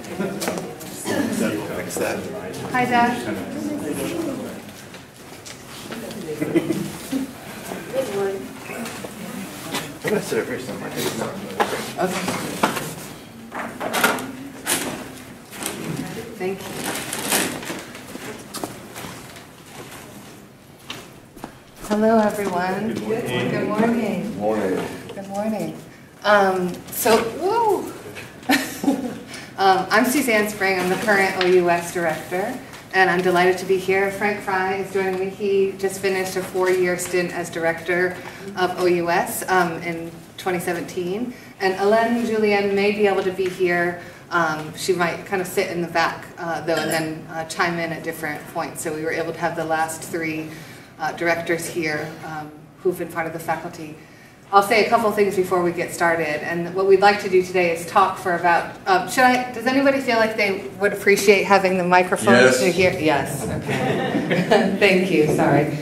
Fix that. Hi, Dash. I'm going to sit up here somewhere. Okay. Thank you. Hello, everyone. Good morning. Good morning. Morning. Good morning. I'm Suzanne Spring. I'm the current OUS director, and I'm delighted to be here. Frank Fry is joining me. He just finished a 4-year stint as director of OUS in 2017. And Hélène Julienne may be able to be here. She might kind of sit in the back, though, and then chime in at different points. So we were able to have the last 3 directors here who've been part of the faculty. I'll say a couple things before we get started, and what we'd like to do today is talk for about, does anybody feel like they would appreciate having the microphone to hear? Yes, okay. Thank you, sorry.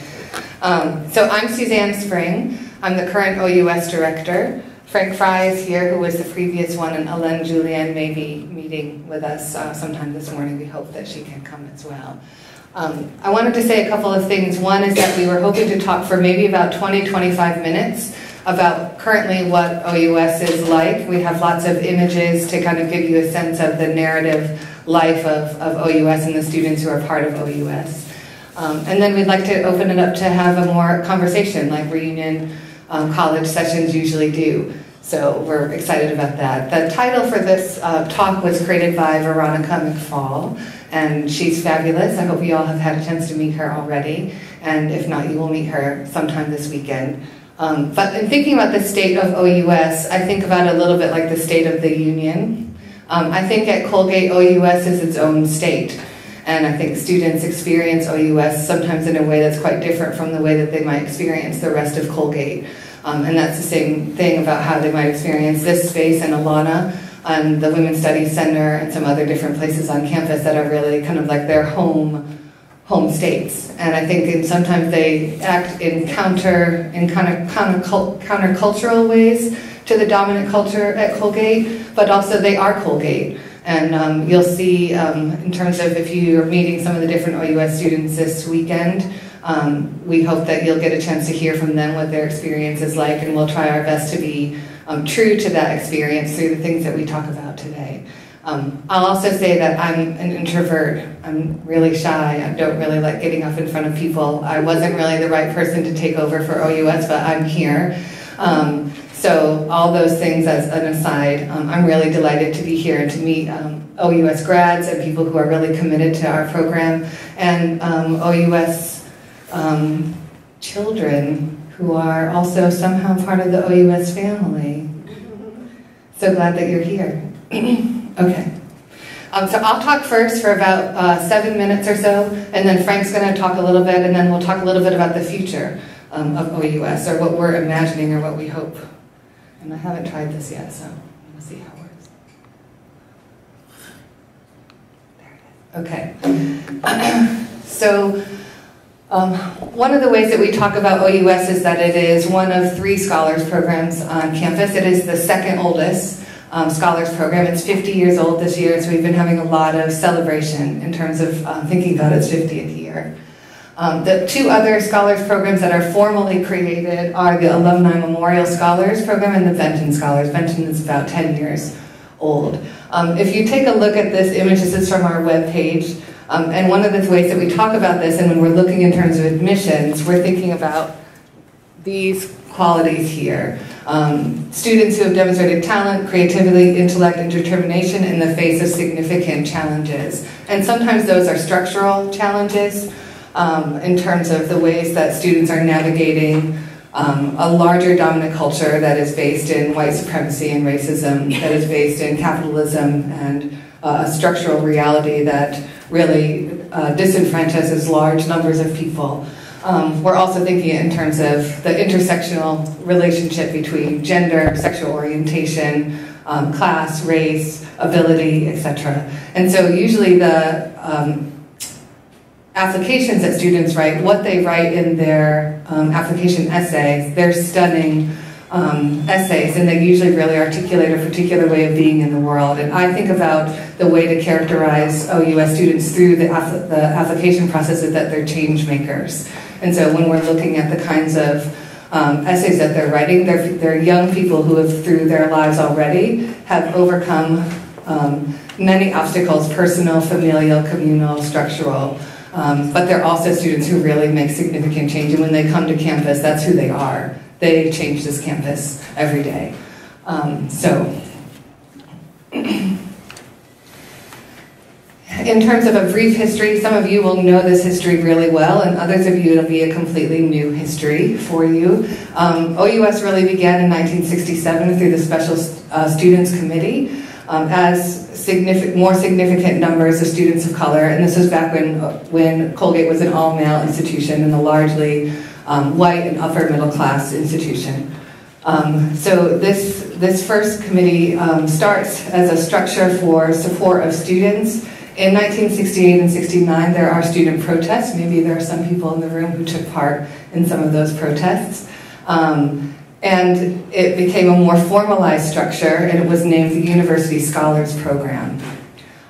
So I'm Suzanne Spring. I'm the current OUS director. Frank Fry is here, who was the previous one, and Hélène Julienne may be meeting with us sometime this morning. We hope that she can come as well. I wanted to say a couple of things. One is that we were hoping to talk for maybe about 20-25 minutes about currently what OUS is like. We have lots of images to kind of give you a sense of the narrative life of OUS and the students who are part of OUS. And then we'd like to open it up to have a more conversation like reunion college sessions usually do. So we're excited about that. The title for this talk was created by Veronica McFall, and she's fabulous. I hope you all have had a chance to meet her already, and if not, you will meet her sometime this weekend. But in thinking about the state of OUS, I think about it a little bit like the State of the Union. I think at Colgate, OUS is its own state. And I think students experience OUS sometimes in a way that's quite different from the way that they might experience the rest of Colgate. And that's the same thing about how they might experience this space and Alana and the Women's Studies Center and some other different places on campus that are really kind of like their home states. And I think sometimes they act in countercultural ways to the dominant culture at Colgate, but also they are Colgate. And you'll see in terms of if you're meeting some of the different OUS students this weekend, we hope that you'll get a chance to hear from them what their experience is like, and we'll try our best to be true to that experience through the things that we talk about today. I'll also say that I'm an introvert. I'm really shy. I don't really like getting up in front of people. I wasn't really the right person to take over for OUS, but I'm here. So all those things as an aside, I'm really delighted to be here and to meet OUS grads and people who are really committed to our program, and OUS children who are also somehow part of the OUS family. So glad that you're here. Okay. So I'll talk first for about 7 minutes or so, and then Frank's going to talk a little bit, and then we'll talk a little bit about the future of OUS, or what we're imagining or what we hope. And I haven't tried this yet, so we'll see how it works. There it is. Okay. So one of the ways that we talk about OUS is that it is one of 3 scholars programs on campus. It is the second oldest scholars program. It's 50 years old this year, so we've been having a lot of celebration in terms of thinking about its 50th year. The 2 other scholars programs that are formally created are the Alumni Memorial Scholars Program and the Benton Scholars. Benton is about 10 years old. If you take a look at this image, this is from our webpage, and one of the ways that we talk about this, and when we're looking in terms of admissions, we're thinking about these qualities here. Students who have demonstrated talent, creativity, intellect, and determination in the face of significant challenges. And sometimes those are structural challenges in terms of the ways that students are navigating a larger dominant culture that is based in white supremacy and racism, that is based in capitalism and a structural reality that really disenfranchises large numbers of people. We're also thinking in terms of the intersectional relationship between gender, sexual orientation, class, race, ability, etc. And so usually the applications that students write, what they write in their application essays, they're stunning essays, and they usually really articulate a particular way of being in the world. And I think about the way to characterize OUS students through the application process is that they're change makers. And so when we're looking at the kinds of essays that they're writing, they're young people who have, through their lives already, have overcome many obstacles, personal, familial, communal, structural, but they're also students who really make significant change, and when they come to campus, that's who they are. They change this campus every day. In terms of a brief history, some of you will know this history really well, and others of you, it'll be a completely new history for you. OUS really began in 1967 through the Special Students Committee as more significant numbers of students of color, and this was back when Colgate was an all-male institution and a largely white and upper middle class institution. So this first committee starts as a structure for support of students. In 1968 and 69, there are student protests. Maybe there are some people in the room who took part in some of those protests. And it became a more formalized structure, and it was named the University Scholars Program.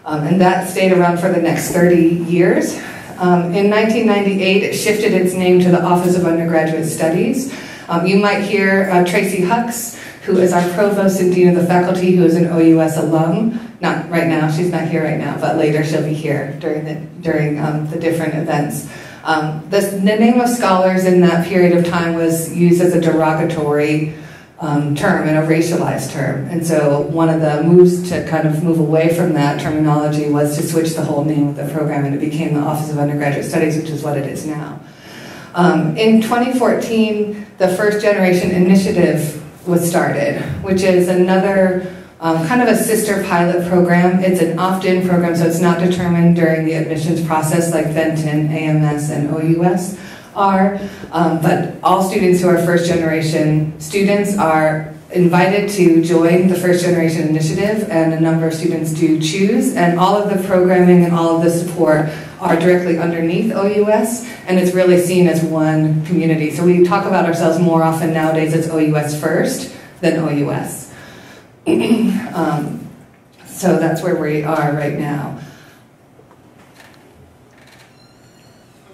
And that stayed around for the next 30 years. In 1998, it shifted its name to the Office of Undergraduate Studies. You might hear Tracy Hucks, who is our Provost and Dean of the Faculty, who is an OUS alum. Not right now, she's not here right now, but later she'll be here during the different events. The name of scholars in that period of time was used as a derogatory term and a racialized term. And so one of the moves to kind of move away from that terminology was to switch the whole name of the program, and it became the Office of Undergraduate Studies, which is what it is now. In 2014, the First Generation Initiative was started, which is another kind of a sister pilot program. It's an opt-in program, so it's not determined during the admissions process like Benton, AMS, and OUS are. But all students who are first-generation students are invited to join the First Generation Initiative, and a number of students do choose, and all of the programming and all of the support are directly underneath OUS, and it's really seen as one community. So we talk about ourselves more often nowadays as OUS first than OUS. So that's where we are right now.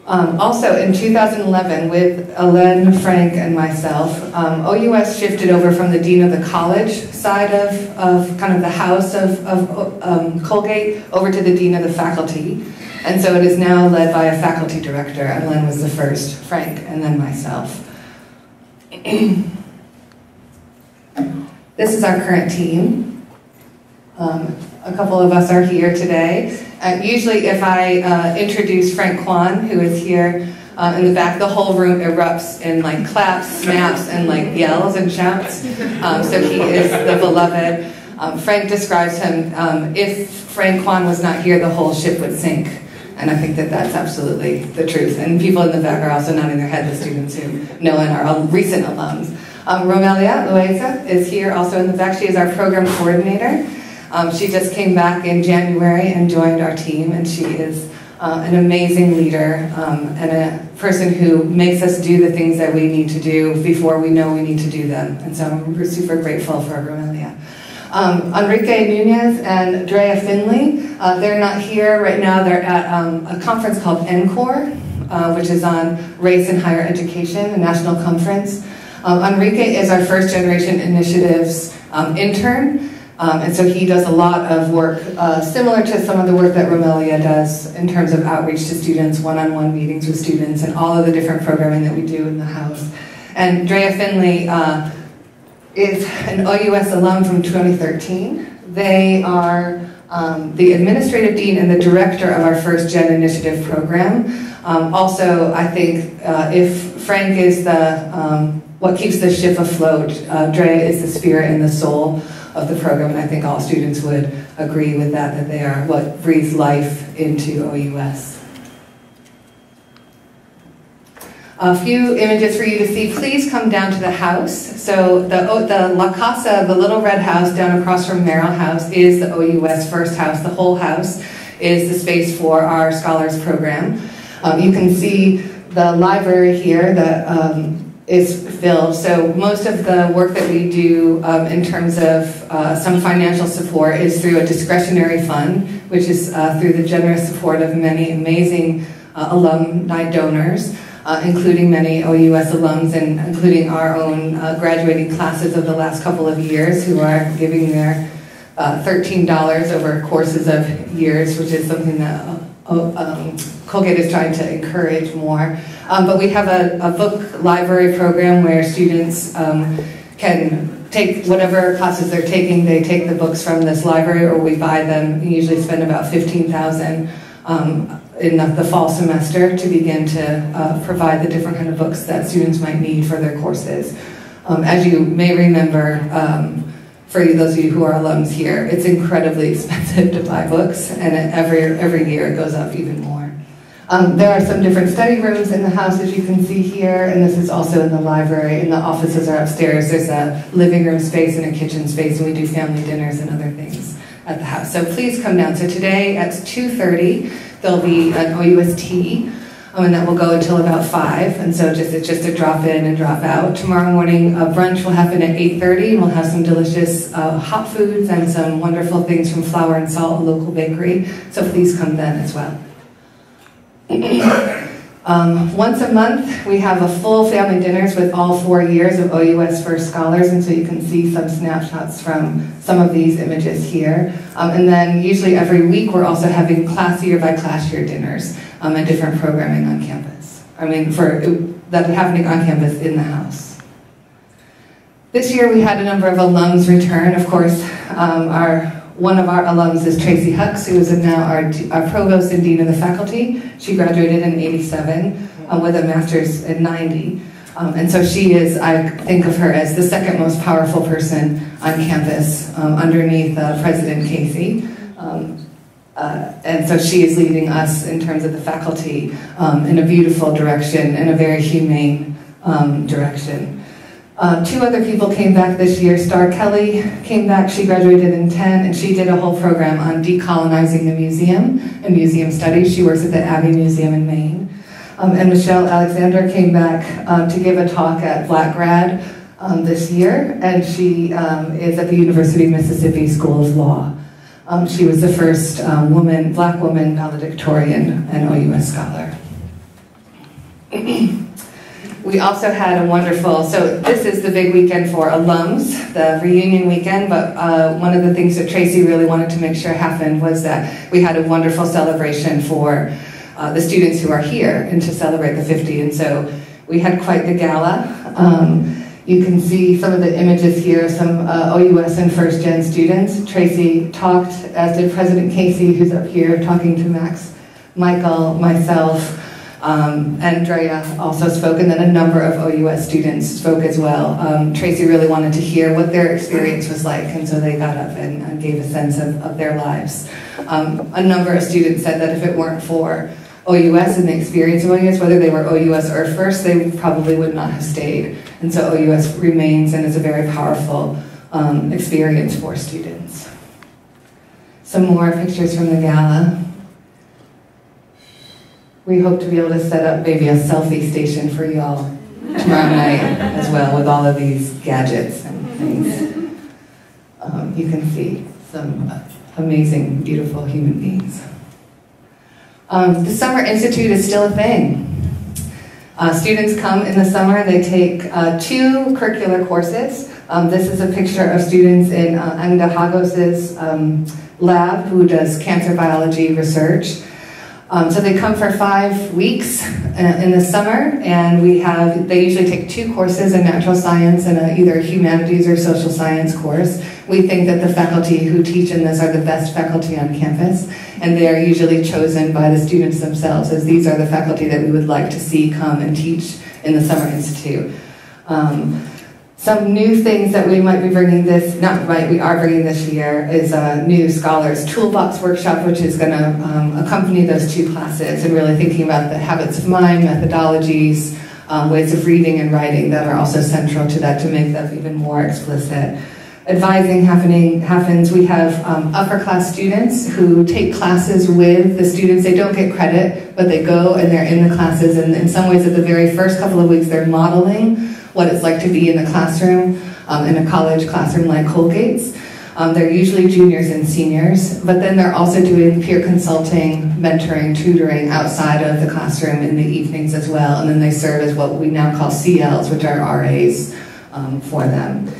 Also in 2011, with Ellen, Frank, and myself, OUS shifted over from the Dean of the College side of kind of the house of Colgate over to the Dean of the Faculty. And so it is now led by a faculty director. Ellen was the first, Frank, and then myself. This is our current team. A couple of us are here today. Usually if I introduce Frank Kwan, who is here in the back, the whole room erupts in like claps, snaps, and like yells and shouts. So he is the beloved. Frank describes him, if Frank Kwan was not here, the whole ship would sink. And I think that that's absolutely the truth. And people in the back are also nodding their head, the students who know and are recent alums. Romelia Loaiza is here also in the back. She is our program coordinator. She just came back in January and joined our team, and she is an amazing leader and a person who makes us do the things that we need to do before we know we need to do them. And so I'm super grateful for Romelia. Enrique Nunez and Drea Finley, they're not here right now. They're at a conference called ENCORE, which is on race in higher education, a national conference. Enrique is our First Generation Initiatives intern, and so he does a lot of work similar to some of the work that Romelia does in terms of outreach to students, one-on-one meetings with students, and all of the different programming that we do in the house. And Drea Finley is an OUS alum from 2013. They are the administrative dean and the director of our First Gen Initiative program. Also, I think if Frank is the what keeps the ship afloat, Drea is the spirit and the soul of the program, and I think all students would agree with that, that they are what breathes life into OUS. A few images for you to see. Please come down to the house. So the La Casa, the little red house down across from Merrill House, is the OUS first house. The whole house is the space for our scholars program. You can see the library here, is filled. So most of the work that we do in terms of some financial support is through a discretionary fund, which is through the generous support of many amazing alumni donors, including many OUS alums and including our own graduating classes of the last couple of years who are giving their $13 over courses of years, which is something that Colgate is trying to encourage more. But we have a book library program where students can take whatever classes they're taking. They take the books from this library, or we buy them. We usually spend about $15,000 in the fall semester to begin to provide the different kind of books that students might need for their courses. As you may remember, for those of you who are alums here, it's incredibly expensive to buy books, and every year it goes up even more. There are some different study rooms in the house, as you can see here, and this is also in the library, and the offices are upstairs. There's a living room space and a kitchen space, and we do family dinners and other things at the house. So please come down. So today at 2:30, there'll be an OUS tea, and that will go until about 5, and so it's just a drop in and drop out. Tomorrow morning, brunch will happen at 8:30, and we'll have some delicious hot foods and some wonderful things from Flour and Salt, a local bakery, so please come then as well. Once a month, we have a full family dinners with all 4 years of OUS First Scholars, and so you can see some snapshots from some of these images here. And then usually every week, we're also having class year by class year dinners and different programming on campus. That happening on campus in the house. This year, we had a number of alums return. Of course, one of our alums is Tracy Hucks, who is now our provost and dean of the faculty. She graduated in '87 with a master's in '90. And so she is, I think of her as the second most powerful person on campus underneath President Casey. And so she is leading us in terms of the faculty in a beautiful direction, in a very humane direction. 2 other people came back this year. Star Kelly came back. She graduated in 10, and she did a whole program on decolonizing the museum and museum studies. She works at the Abbey Museum in Maine. And Michelle Alexander came back to give a talk at Black Grad this year, and she is at the University of Mississippi School of Law. She was the first black woman valedictorian and OUS scholar. We also had a wonderful, so this is the big weekend for alums, the reunion weekend, but one of the things that Tracy really wanted to make sure happened was that we had a wonderful celebration for the students who are here and to celebrate the 50, and so we had quite the gala. You can see some of the images here, some OUS and first gen students. Tracy talked, as did President Casey, who's up here, talking to Max, Michael, myself, Andrea also spoke, and then a number of OUS students spoke as well. Tracy really wanted to hear what their experience was like, and so they got up and gave a sense of their lives. A number of students said that if it weren't for OUS and the experience of OUS, whether they were OUS or first, they probably would not have stayed. And so OUS remains and is a very powerful experience for students. Some more pictures from the gala. We hope to be able to set up maybe a selfie station for y'all tomorrow night as well with all of these gadgets and things. You can see some amazing, beautiful human beings. The Summer Institute is still a thing. Students come in the summer, they take 2 curricular courses. This is a picture of students in Agda Hagos's lab who does cancer biology research. So they come for 5 weeks in the summer, and they usually take 2 courses, a natural science and either a humanities or social science course. We think that the faculty who teach in this are the best faculty on campus, and they are usually chosen by the students themselves, as these are the faculty that we would like to see come and teach in the Summer Institute. Some new things that we might be bringing we are bringing this year is a new Scholars Toolbox workshop, which is going to accompany those 2 classes and really thinking about the habits of mind, methodologies, ways of reading and writing that are also central to that to make them even more explicit. advising happens. We have upper class students who take classes with the students. They don't get credit, but they go and they're in the classes, and in some ways at the very first couple of weeks they're modeling what it's like to be in the classroom, in a college classroom like Colgate's. They're usually juniors and seniors, but then they're also doing peer consulting, mentoring, tutoring outside of the classroom in the evenings as well, and then they serve as what we now call CLs, which are RAs for them.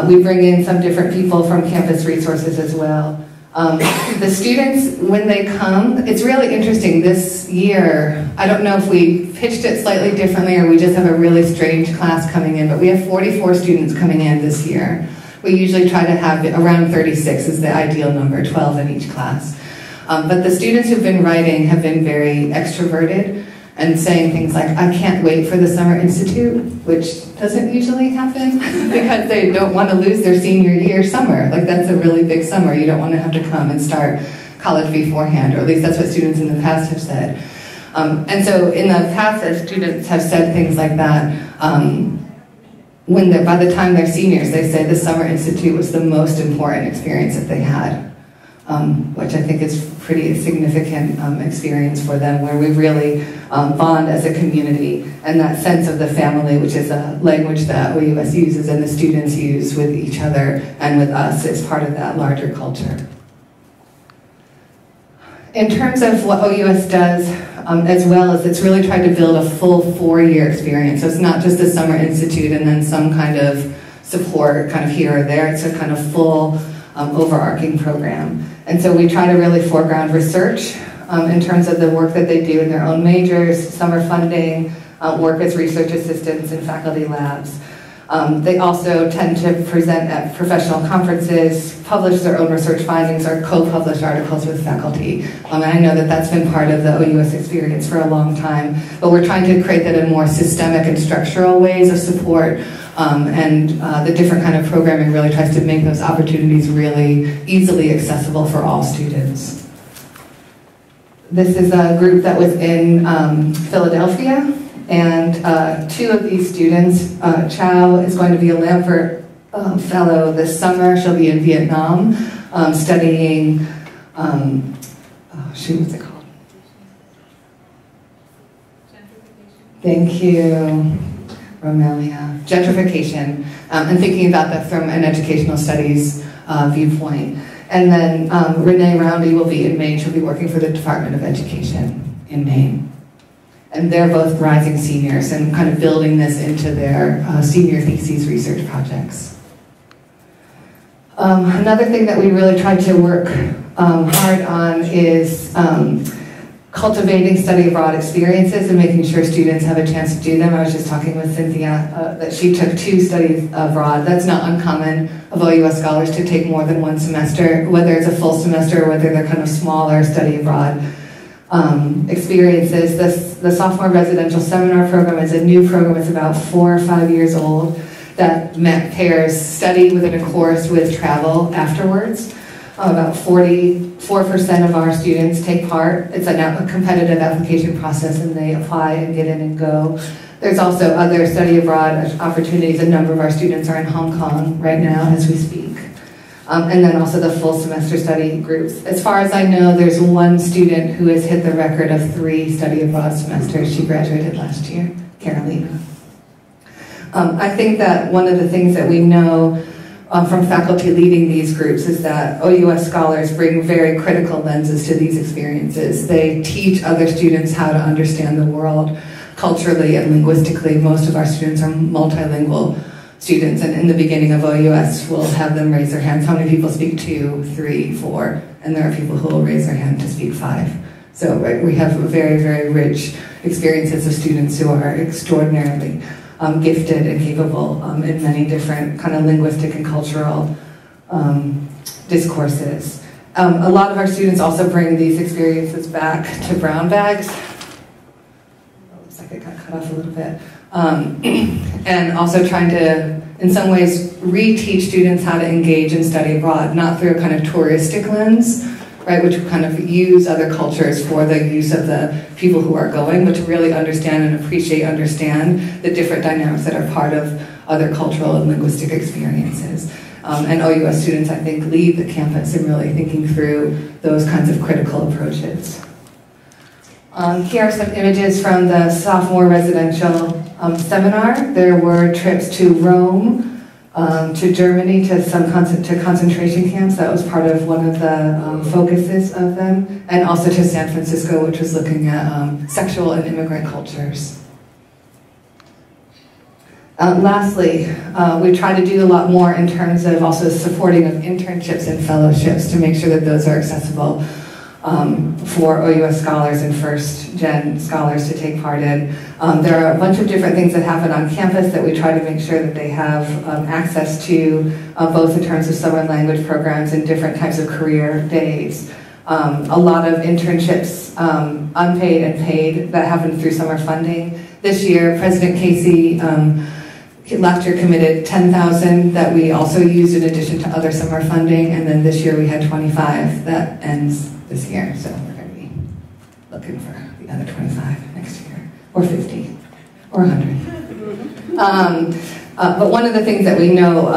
We bring in some different people from campus resources as well. The students, when they come, it's really interesting. This year, I don't know if we pitched it slightly differently or we just have a really strange class coming in, but we have 44 students coming in this year. We usually try to have around 36 is the ideal number, 12 in each class. But the students who've been writing have been very extroverted and saying things like, I can't wait for the Summer Institute, which doesn't usually happen because they don't want to lose their senior year summer. Like, that's a really big summer. You don't want to have to come and start college beforehand, or at least that's what students in the past have said. And so in the past, as students have said things like that, by the time they're seniors, they say the Summer Institute was the most important experience that they had, which I think is pretty significant experience for them, where we really bond as a community, and that sense of the family, which is a language that OUS uses and the students use with each other and with us, is part of that larger culture. In terms of what OUS does, as well as it's really tried to build a full 4-year experience. So it's not just the Summer Institute and then some kind of support kind of here or there. It's a kind of full overarching program. And so we try to really foreground research in terms of the work that they do in their own majors, summer funding, work as research assistants in faculty labs. They also tend to present at professional conferences, publish their own research findings, or co-publish articles with faculty. And I know that that's been part of the OUS experience for a long time, but we're trying to create that in more systemic and structural ways of support, and the different kind of programming really tries to make those opportunities really easily accessible for all students. This is a group that was in Philadelphia. And 2 of these students, Chow is going to be a Lamford Fellow this summer. She'll be in Vietnam studying, what's it called? Gentrification. Thank you, Romelia. Gentrification, and thinking about that from an educational studies viewpoint. And then Renee Roundy will be in Maine. She'll be working for the Department of Education in Maine. And they're both rising seniors and kind of building this into their senior theses research projects. Another thing that we really try to work hard on is cultivating study abroad experiences and making sure students have a chance to do them. I was just talking with Cynthia that she took 2 studies abroad. That's not uncommon of OUS scholars to take more than 1 semester, whether it's a full semester or whether they're kind of smaller study abroad experiences. The Sophomore Residential Seminar Program is a new program. It's about 4 or 5 years old that pairs study within a course with travel afterwards. About 44% of our students take part. It's a competitive application process, and they apply and get in and go. There's also other study abroad opportunities. A number of our students are in Hong Kong right now as we speak. And then also the full semester study groups. As far as I know, there's 1 student who has hit the record of 3 study abroad semesters. She graduated last year, Carolina. I think that one of the things that we know from faculty leading these groups is that OUS scholars bring very critical lenses to these experiences. They teach other students how to understand the world culturally and linguistically. Most of our students are multilingual students, and in the beginning of OUS, we'll have them raise their hands. How many people speak 2, 3, 4? And there are people who will raise their hand to speak 5. So we have very, very rich experiences of students who are extraordinarily gifted and capable in many different kind of linguistic and cultural discourses. A lot of our students also bring these experiences back to brown bags. Looks like it got cut off a little bit. And also trying to, in some ways, reteach students how to engage and study abroad, not through a kind of touristic lens, right, which kind of use other cultures for the use of the people who are going, but to really understand and understand the different dynamics that are part of other cultural and linguistic experiences. And OUS students, I think, leave the campus in really thinking through those kinds of critical approaches. Here are some images from the sophomore residential seminar. There were trips to Rome, to Germany, to concentration camps. That was part of one of the focuses of them, and also to San Francisco, which was looking at sexual and immigrant cultures. Lastly, we try to do a lot more in terms of also supporting of internships and fellowships to make sure that those are accessible for OUS scholars and first-gen scholars to take part in. There are a bunch of different things that happen on campus that we try to make sure that they have access to, both in terms of summer language programs and different types of career days. A lot of internships, unpaid and paid, that happen through summer funding. This year, President Casey last year committed 10,000 that we also used in addition to other summer funding, and then this year we had 25 that ends this year, so we're going to be looking for the other 25 next year, or 50, or 100. But one of the things that we know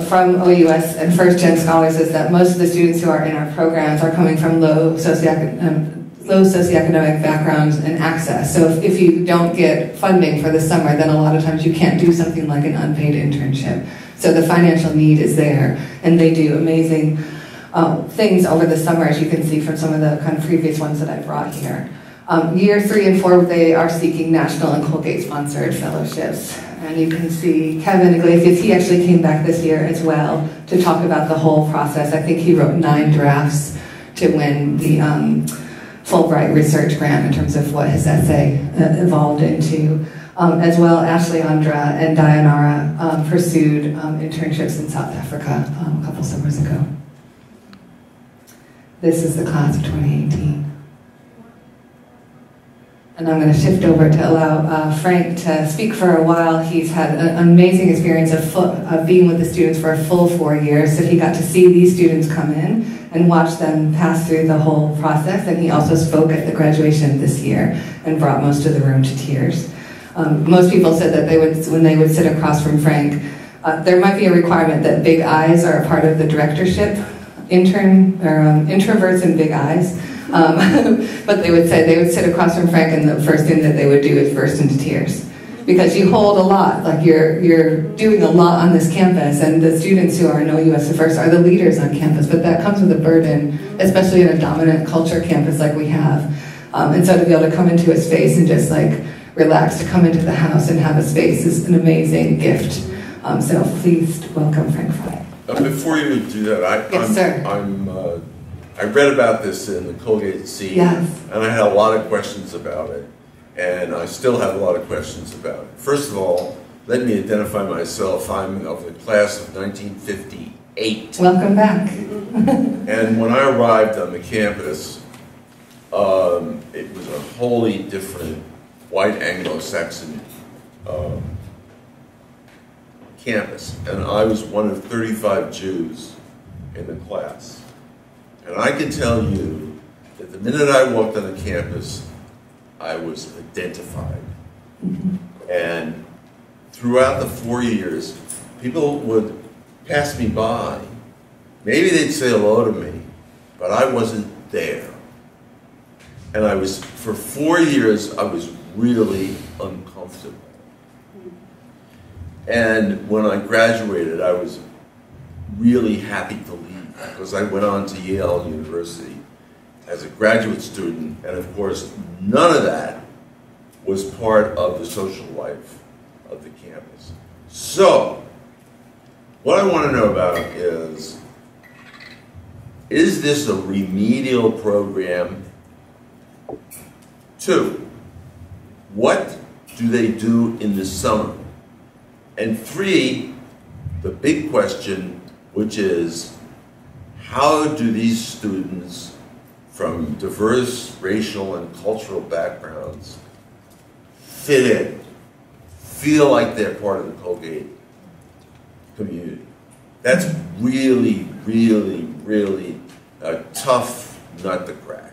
from OUS and first-gen scholars is that most of the students who are in our programs are coming from low socioeconomic backgrounds and access. So if you don't get funding for the summer, then a lot of times you can't do something like an unpaid internship. So the financial need is there, and they do amazing things over the summer, as you can see from some of the kind of previous ones that I brought here. Year 3 and 4, they are seeking national and Colgate-sponsored fellowships. And you can see Kevin Iglesias, he actually came back this year as well to talk about the whole process. I think he wrote 9 drafts to win the Fulbright research grant in terms of what his essay evolved into. As well, Ashley Andra and Dayanara pursued internships in South Africa a couple summers ago. This is the class of 2018. And I'm going to shift over to allow Frank to speak for a while. He's had an amazing experience of being with the students for a full 4 years, so he got to see these students come in and watch them pass through the whole process, and he also spoke at the graduation this year and brought most of the room to tears. Most people said that when they would sit across from Frank, there might be a requirement that big eyes are a part of the directorship, introverts and big eyes. But they would sit across from Frank, and the first thing that they would do is burst into tears. Because you hold a lot, like you're doing a lot on this campus, and the students who are in OUS at first are the leaders on campus, but that comes with a burden, especially in a dominant culture campus like we have. And so to be able to come into a space and just like relax, to come into the house and have a space is an amazing gift. So please welcome Frank Fry. Before you do that, I read about this in the Colgate scene, yes, and I had a lot of questions about it, and I still have a lot of questions about it. First of all, let me identify myself. I'm of the class of 1958. Welcome back. And when I arrived on the campus, it was a wholly different white Anglo-Saxon campus, and I was one of 35 Jews in the class. And I can tell you that the minute I walked on the campus, I was identified. Mm-hmm. And throughout the 4 years, people would pass me by. Maybe they'd say hello to me, but I wasn't there. And for 4 years, I was really uncomfortable. And when I graduated, I was really happy to leave, because I went on to Yale University as a graduate student, and of course, none of that was part of the social life of the campus. So, what I want to know about is this a remedial program? 2, what do they do in the summer? And 3, the big question, which is, how do these students from diverse racial and cultural backgrounds fit in, feel like they're part of the Colgate community? That's really, really, really a tough nut to crack.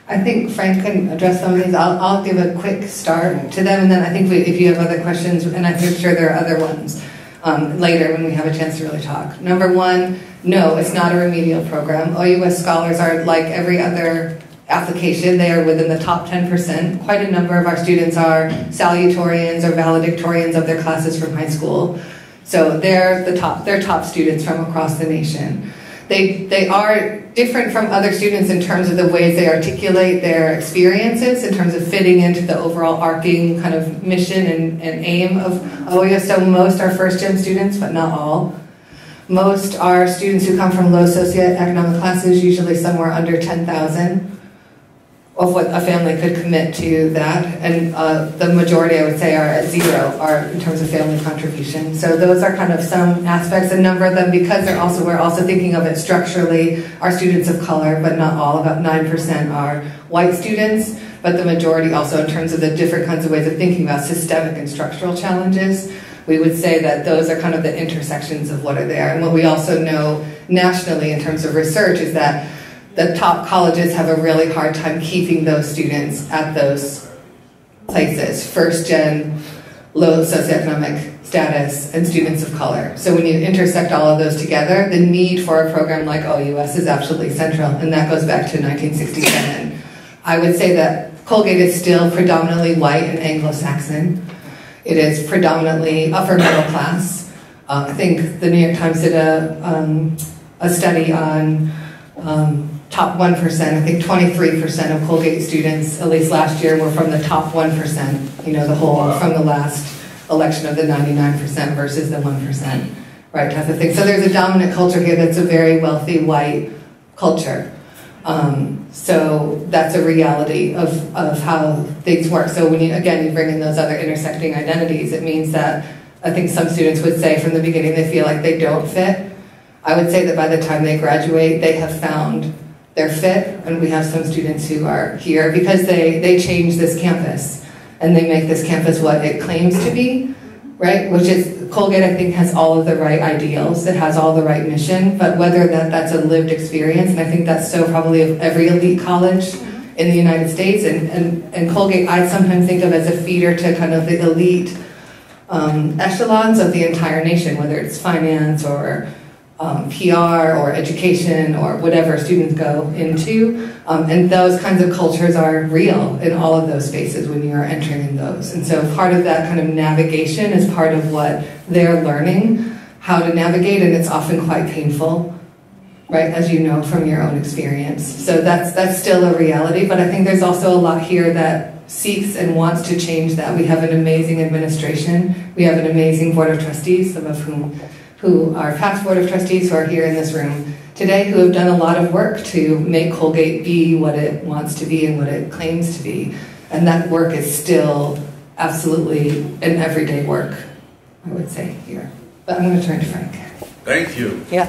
I think Frank can address some of these. I'll give a quick start to them, and then I think if you have other questions, and I'm sure there are other ones, later when we have a chance to really talk. Number one, no, it's not a remedial program. OUS scholars are like every other application. They are within the top 10%. Quite a number of our students are salutatorians or valedictorians of their classes from high school. So they're top students from across the nation. They are different from other students in terms of the ways they articulate their experiences, in terms of fitting into the overall arcing kind of mission and aim of OUS. So most are first-gen students, but not all. Most are students who come from low socioeconomic classes, usually somewhere under 10,000 of what a family could commit to that. And the majority, I would say, are at zero in terms of family contribution. So those are kind of some aspects. A number of them, because we're also thinking of it structurally, are students of color, but not all. About 9% are white students, but the majority also in terms of the different kinds of ways of thinking about systemic and structural challenges. We would say that those are kind of the intersections of what are there. And what we also know nationally in terms of research is that the top colleges have a really hard time keeping those students at those places. First gen, low socioeconomic status, and students of color. So when you intersect all of those together, the need for a program like OUS is absolutely central, and that goes back to 1967. I would say that Colgate is still predominantly white and Anglo-Saxon. It is predominantly upper middle class. I think the New York Times did a study on top 1%. I think 23% of Colgate students, at least last year, were from the top 1%. You know, the whole from the last election of the 99% versus the 1%, right? Type of thing. So there's a dominant culture here that's a very wealthy white culture. So that's a reality of how things work. So when you bring in those other intersecting identities, it means that I think some students would say from the beginning they feel like they don't fit. I would say that by the time they graduate, they have found their fit, and we have some students who are here because they change this campus, and they make this campus what it claims to be, right? Which is, Colgate, I think, has all of the right ideals, it has all the right mission, but whether that's a lived experience, and I think that's so probably of every elite college in the United States, and Colgate I sometimes think of as a feeder to kind of the elite echelons of the entire nation, whether it's finance or PR or education or whatever students go into. And those kinds of cultures are real in all of those spaces when you are entering in those. And so part of that kind of navigation is part of what they're learning, how to navigate, and it's often quite painful, right, as you know from your own experience. So that's still a reality, but I think there's also a lot here that seeks and wants to change that. We have an amazing administration. We have an amazing board of trustees, some of who are past board of trustees who are here in this room today, who have done a lot of work to make Colgate be what it wants to be and what it claims to be. And that work is still absolutely an everyday work, I would say, here. But I'm going to turn to Frank. Thank you. Yeah.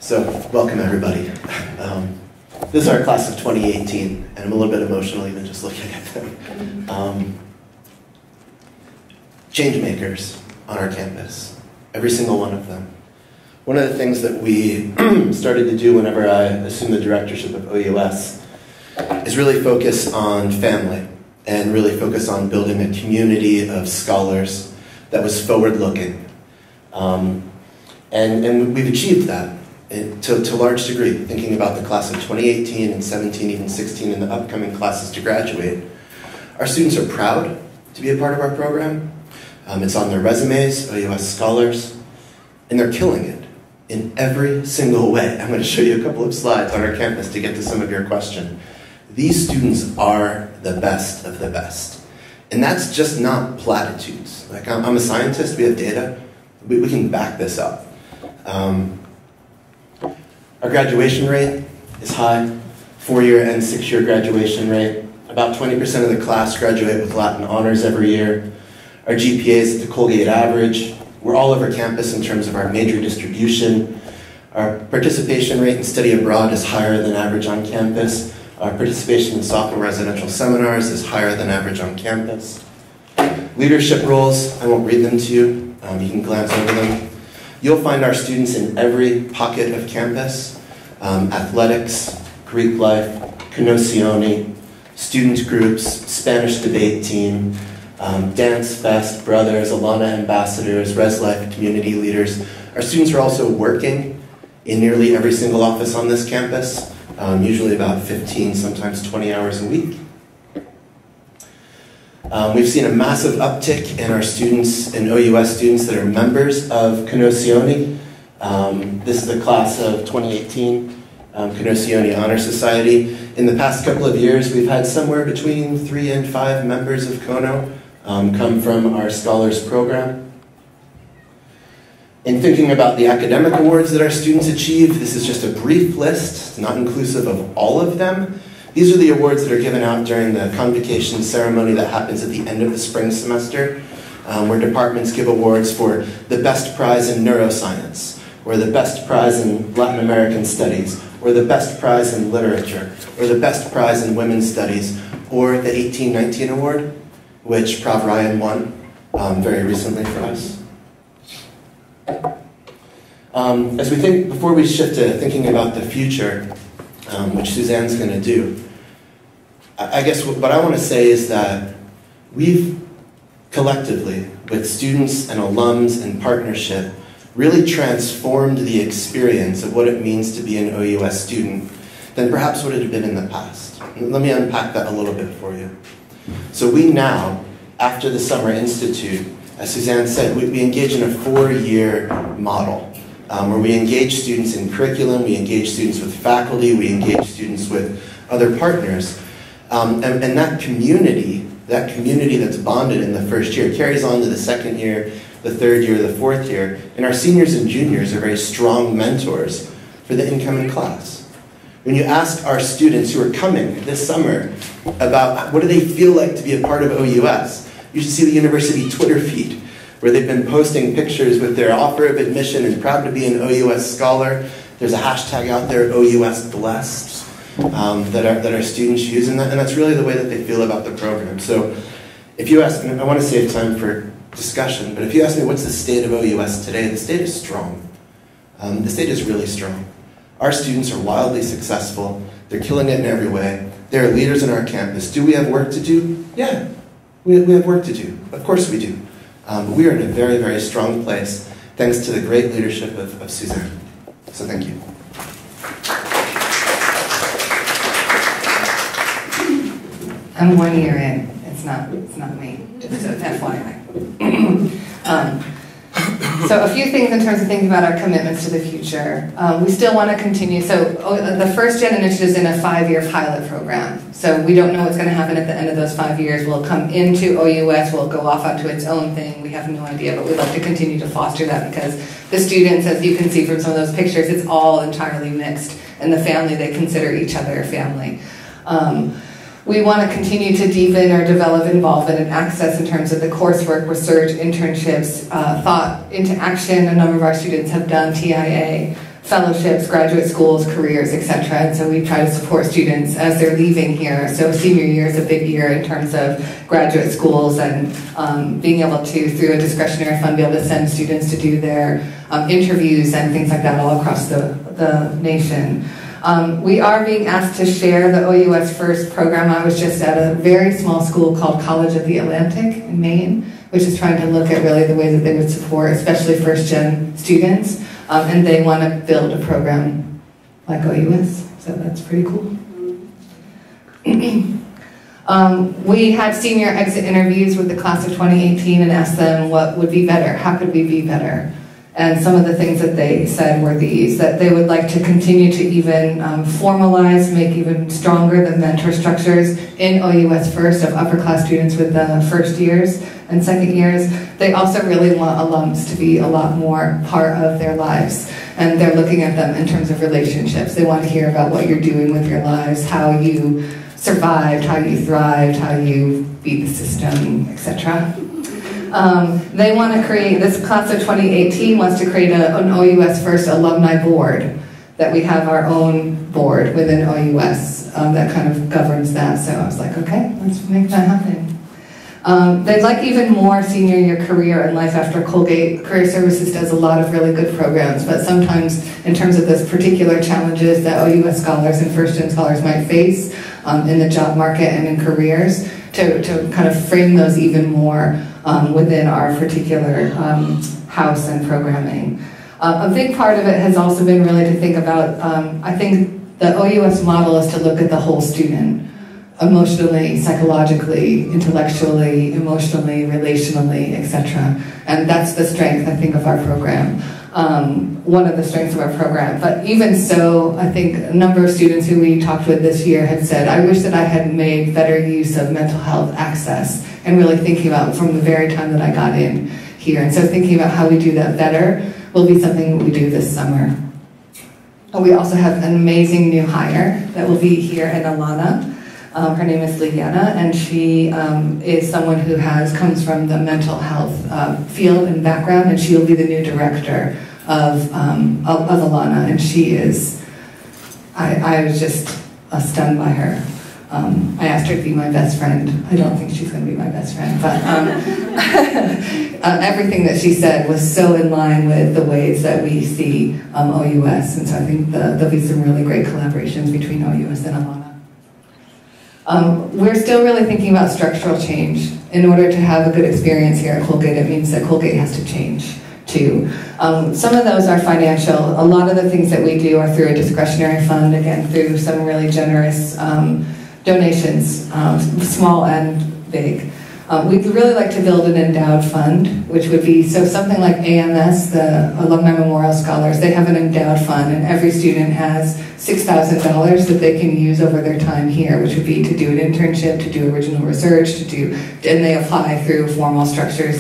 So, welcome everybody. This is our class of 2018, and I'm a little bit emotional even just looking at them. Change makers on our campus, every single one of them. One of the things that we started to do whenever I assumed the directorship of OUS is really focus on family and really focus on building a community of scholars that was forward-looking. And we've achieved that to a large degree, thinking about the class of 2018 and 17, even 16, and the upcoming classes to graduate. Our students are proud to be a part of our program. It's on their resumes, OUS scholars, and they're killing it in every single way. I'm going to show you a couple of slides on our campus to get to some of your question. These students are the best of the best. And that's just not platitudes. Like, I'm a scientist, we have data, we can back this up. Our graduation rate is high, 4-year and 6-year graduation rate. About 20% of the class graduate with Latin honors every year. Our GPA is at the Colgate average. We're all over campus in terms of our major distribution. Our participation rate in study abroad is higher than average on campus. Our participation in sophomore residential seminars is higher than average on campus. Leadership roles, I won't read them to you. You can glance over them. You'll find our students in every pocket of campus. Athletics, Greek life, Connossione, student groups, Spanish debate team, Dance Fest, Brothers, Alumni Ambassadors, Res Life community leaders. Our students are also working in nearly every single office on this campus, usually about 15, sometimes 20 hours a week. We've seen a massive uptick in our students, in OUS students that are members of Conoscione. This is the class of 2018, Conoscione Honor Society. In the past couple of years, we've had somewhere between 3 and 5 members of Cono come from our Scholars Program. In thinking about the academic awards that our students achieve, this is just a brief list, not inclusive of all of them. These are the awards that are given out during the convocation ceremony that happens at the end of the spring semester, where departments give awards for the best prize in neuroscience, or the best prize in Latin American studies, or the best prize in literature, or the best prize in women's studies, or the 1819 award, which Prof. Ryan won very recently for us. As we think, before we shift to thinking about the future, which Suzanne's going to do, I guess what I want to say is that we've collectively, with students and alums in partnership, really transformed the experience of what it means to be an OUS student than perhaps what it had been in the past. Let me unpack that a little bit for you. So we now, after the Summer Institute, as Suzanne said, we engage in a 4-year model where we engage students in curriculum, we engage students with faculty, we engage students with other partners. And that community that's bonded in the first year carries on to the second year, the third year, the fourth year, and our seniors and juniors are very strong mentors for the incoming class. When you ask our students who are coming this summer about what do they feel like to be a part of OUS, you should see the university Twitter feed, where they've been posting pictures with their offer of admission and proud to be an OUS scholar. There's a hashtag out there, OUS Blessed, that our students use, and that's really the way that they feel about the program. So if you ask, and I want to save time for discussion, but if you ask me what's the state of OUS today, the state is strong. The state is really strong. Our students are wildly successful. They're killing it in every way. They're leaders in our campus. Do we have work to do? Yeah, we have work to do. Of course we do. But we are in a very, very strong place, thanks to the great leadership of Suzanne. So thank you. I'm 1 year in. It's not me. Just so it's FYI. So a few things in terms of thinking about our commitments to the future. We still want to continue. So the first gen initiative is in a 5-year pilot program. So we don't know what's going to happen at the end of those 5 years. We'll come into OUS, we'll go off onto its own thing. We have no idea, but we'd like to continue to foster that because the students, as you can see from some of those pictures, it's all entirely mixed. And the family, they consider each other a family. We want to continue to deepen or develop involvement and access in terms of the coursework, research, internships, thought into action. A number of our students have done TIA, fellowships, graduate schools, careers, etc. And so we try to support students as they're leaving here. So senior year is a big year in terms of graduate schools and being able to, through a discretionary fund, be able to send students to do their interviews and things like that all across the nation. We are being asked to share the OUS First program. I was just at a very small school called College of the Atlantic in Maine, which is trying to look at really the ways that they would support, especially first-gen students, and they want to build a program like OUS, so that's pretty cool. We had senior exit interviews with the class of 2018 and asked them what would be better, how could we be better? And some of the things that they said were these, that they would like to continue to even formalize, make even stronger the mentor structures in OUS First of upper class students with the first years and second years. They also really want alums to be a lot more part of their lives. And they're looking at them in terms of relationships. They want to hear about what you're doing with your lives, how you survived, how you thrived, how you beat the system, etc. They want to create, this class of 2018 wants to create an OUS First alumni board, that we have our own board within OUS that kind of governs that. So I was like, okay, let's make that happen. They'd like even more senior year career and life after Colgate. Career Services does a lot of really good programs, but sometimes in terms of those particular challenges that OUS scholars and first-gen scholars might face in the job market and in careers, to kind of frame those even more within our particular house and programming. A big part of it has also been really to think about, I think the OUS model is to look at the whole student, emotionally, psychologically, intellectually, emotionally, relationally, etc. And that's the strength, I think, of our program. One of the strengths of our program. But even so, I think a number of students who we talked with this year had said, I wish that I had made better use of mental health access, and really thinking about from the very time that I got in here. And so thinking about how we do that better will be something that we do this summer. We also have an amazing new hire that will be here in Alana. Her name is Liana, and she is someone who comes from the mental health field and background, and she will be the new director of Alana, and she is, I was just stunned by her. I asked her to be my best friend. I don't think she's going to be my best friend, but everything that she said was so in line with the ways that we see OUS, and so I think there'll be some really great collaborations between OUS and Alana. We're still really thinking about structural change. In order to have a good experience here at Colgate, it means that Colgate has to change too. Some of those are financial. A lot of the things that we do are through a discretionary fund, again, through some really generous donations, small and big. We'd really like to build an endowed fund, which would be, so something like AMS, the Alumni Memorial Scholars, they have an endowed fund, and every student has $6,000 that they can use over their time here, which would be to do an internship, to do original research, and they apply through formal structures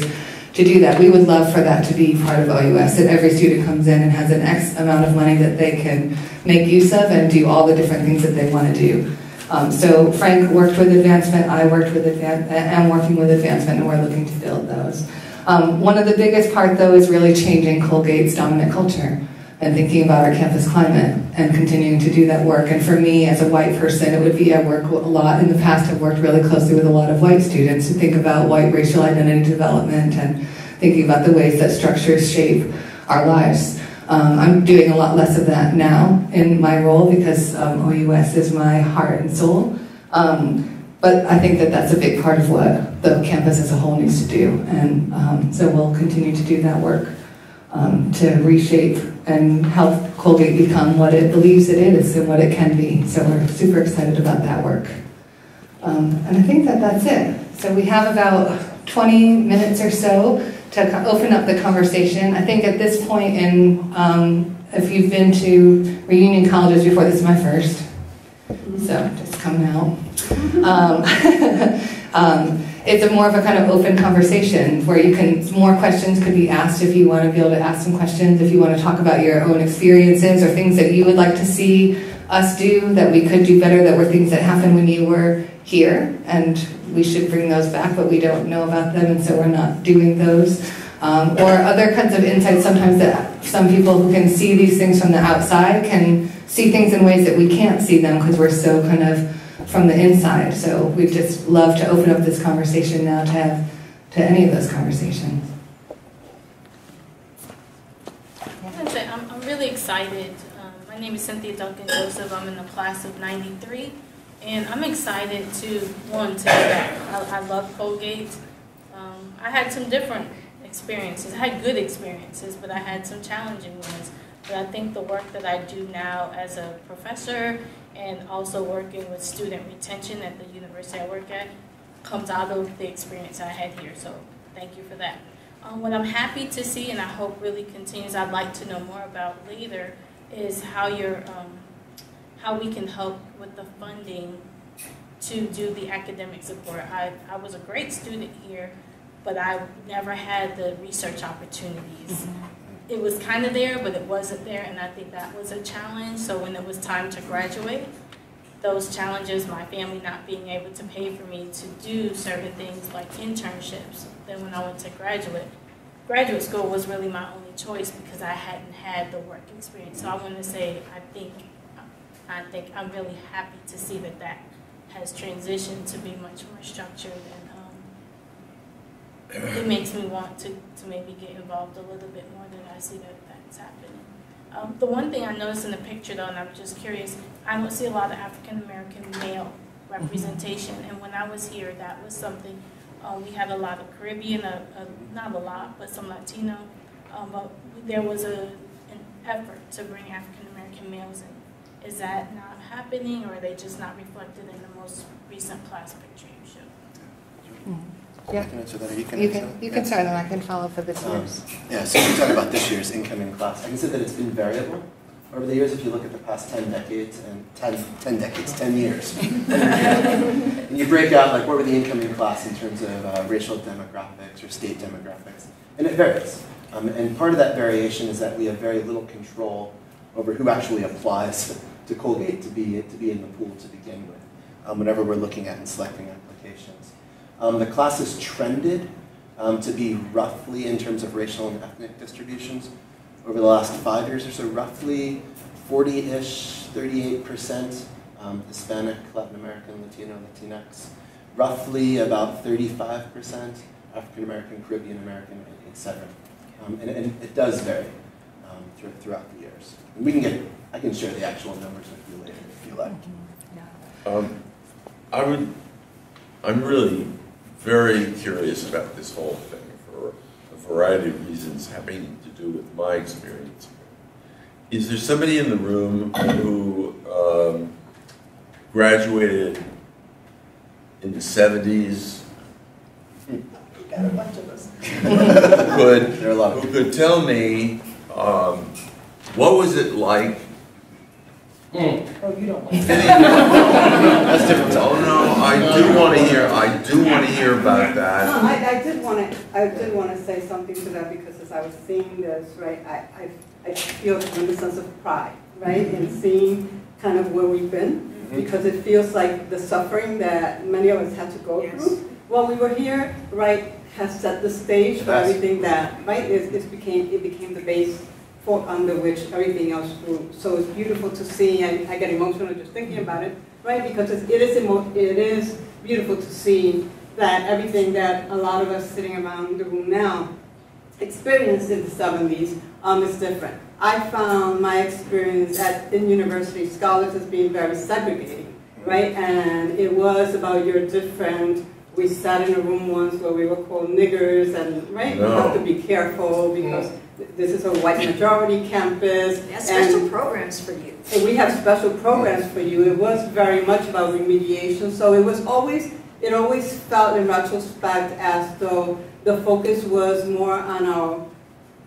to do that. We would love for that to be part of OUS, that every student comes in and has an X amount of money that they can make use of and do all the different things that they want to do. So Frank worked with advancement, I worked with advancement, I'm working with advancement, and we're looking to build those. One of the biggest part, though, is really changing Colgate's dominant culture and thinking about our campus climate and continuing to do that work. And for me, as a white person, it would be, I work a lot, in the past I've worked really closely with a lot of white students who think about white racial identity development and thinking about the ways that structures shape our lives. I'm doing a lot less of that now in my role because OUS is my heart and soul. But I think that that's a big part of what the campus as a whole needs to do. And so we'll continue to do that work to reshape and help Colgate become what it believes it is and what it can be. So we're super excited about that work. And I think that that's it. So we have about 20 minutes or so to open up the conversation. I think at this point in, if you've been to reunion colleges before, this is my first, so just come now. It's a more of a kind of open conversation where you can, more questions could be asked if you want to be able to ask some questions, if you want to talk about your own experiences or things that you would like to see us do that we could do better, that were things that happened when you were here, and we should bring those back, but we don't know about them, and so we're not doing those. Or other kinds of insights, sometimes that some people who can see these things from the outside can see things in ways that we can't see them because we're so kind of from the inside. So we'd just love to open up this conversation now to any of those conversations. I'm really excited. My name is Cynthia Duncan Joseph. I'm in the class of '93. And I'm excited to be back. I love Colgate. I had some different experiences. I had good experiences, but I had some challenging ones. But I think the work that I do now as a professor and also working with student retention at the university I work at comes out of the experience I had here. So thank you for that. What I'm happy to see, and I hope really continues, I'd like to know more about later, is how we can help with the funding to do the academic support. I was a great student here, but I never had the research opportunities. Mm-hmm. It was kind of there, but it wasn't there, and I think that was a challenge. So when it was time to graduate, those challenges, my family not being able to pay for me to do certain things like internships, then when I went to graduate school was really my only choice because I hadn't had the work experience. So I want to say I think I'm really happy to see that has transitioned to be much more structured, and it makes me want to maybe get involved a little bit more than I see that's happening. The one thing I noticed in the picture though, and I'm just curious, I don't see a lot of African American male representation. And when I was here, that was something, we had a lot of Caribbean, not a lot, but some Latino, but there was an effort to bring African-American males in. Is that not happening, or are they just not reflected in the most recent class picture you showed? Yeah. I can answer that, or you can You answer can, that? you can start, and I can follow for this year's. Yeah, so we talk about this year's incoming class. I can say that it's been variable over the years. If you look at the past 10 decades, and 10 years, and you break out like what were the incoming class in terms of racial demographics or state demographics, and it varies. And part of that variation is that we have very little control over who actually applies to Colgate to be in the pool to begin with, whenever we're looking at and selecting applications. The class has trended to be roughly, in terms of racial and ethnic distributions, over the last 5 years or so, roughly 40-ish, 38% Hispanic, Latin American, Latino, Latinx, roughly about 35% African American, Caribbean American, etc. And it does vary throughout the years. And I can share the actual numbers with you later if you like. I'm really very curious about this whole thing for a variety of reasons having to do with my experience. Is there somebody in the room who graduated in the 70s? Got a bunch of us. who could tell me what was it like? Oh, you don't want to. That's different. Oh no, I do want to hear about that. No, I did want to say something to that, because as I was seeing this, right, I feel a tremendous sense of pride, right, in seeing kind of where we've been, because it feels like the suffering that many of us had to go through while we were here, right, has set the stage for everything that, right, it became the base under which everything else grew. So it's beautiful to see, and I get emotional just thinking about it, right? Because it is beautiful to see that everything that a lot of us sitting around the room now experienced in the 70s is different. I found my experience in university scholars as being very segregating, right? And it was about your different. We sat in a room once where we were called niggers, and right, we have to be careful because this is a white majority campus. We have special programs for you. And we have special programs for you. It was very much about remediation. So it always felt in retrospect as though the focus was more on our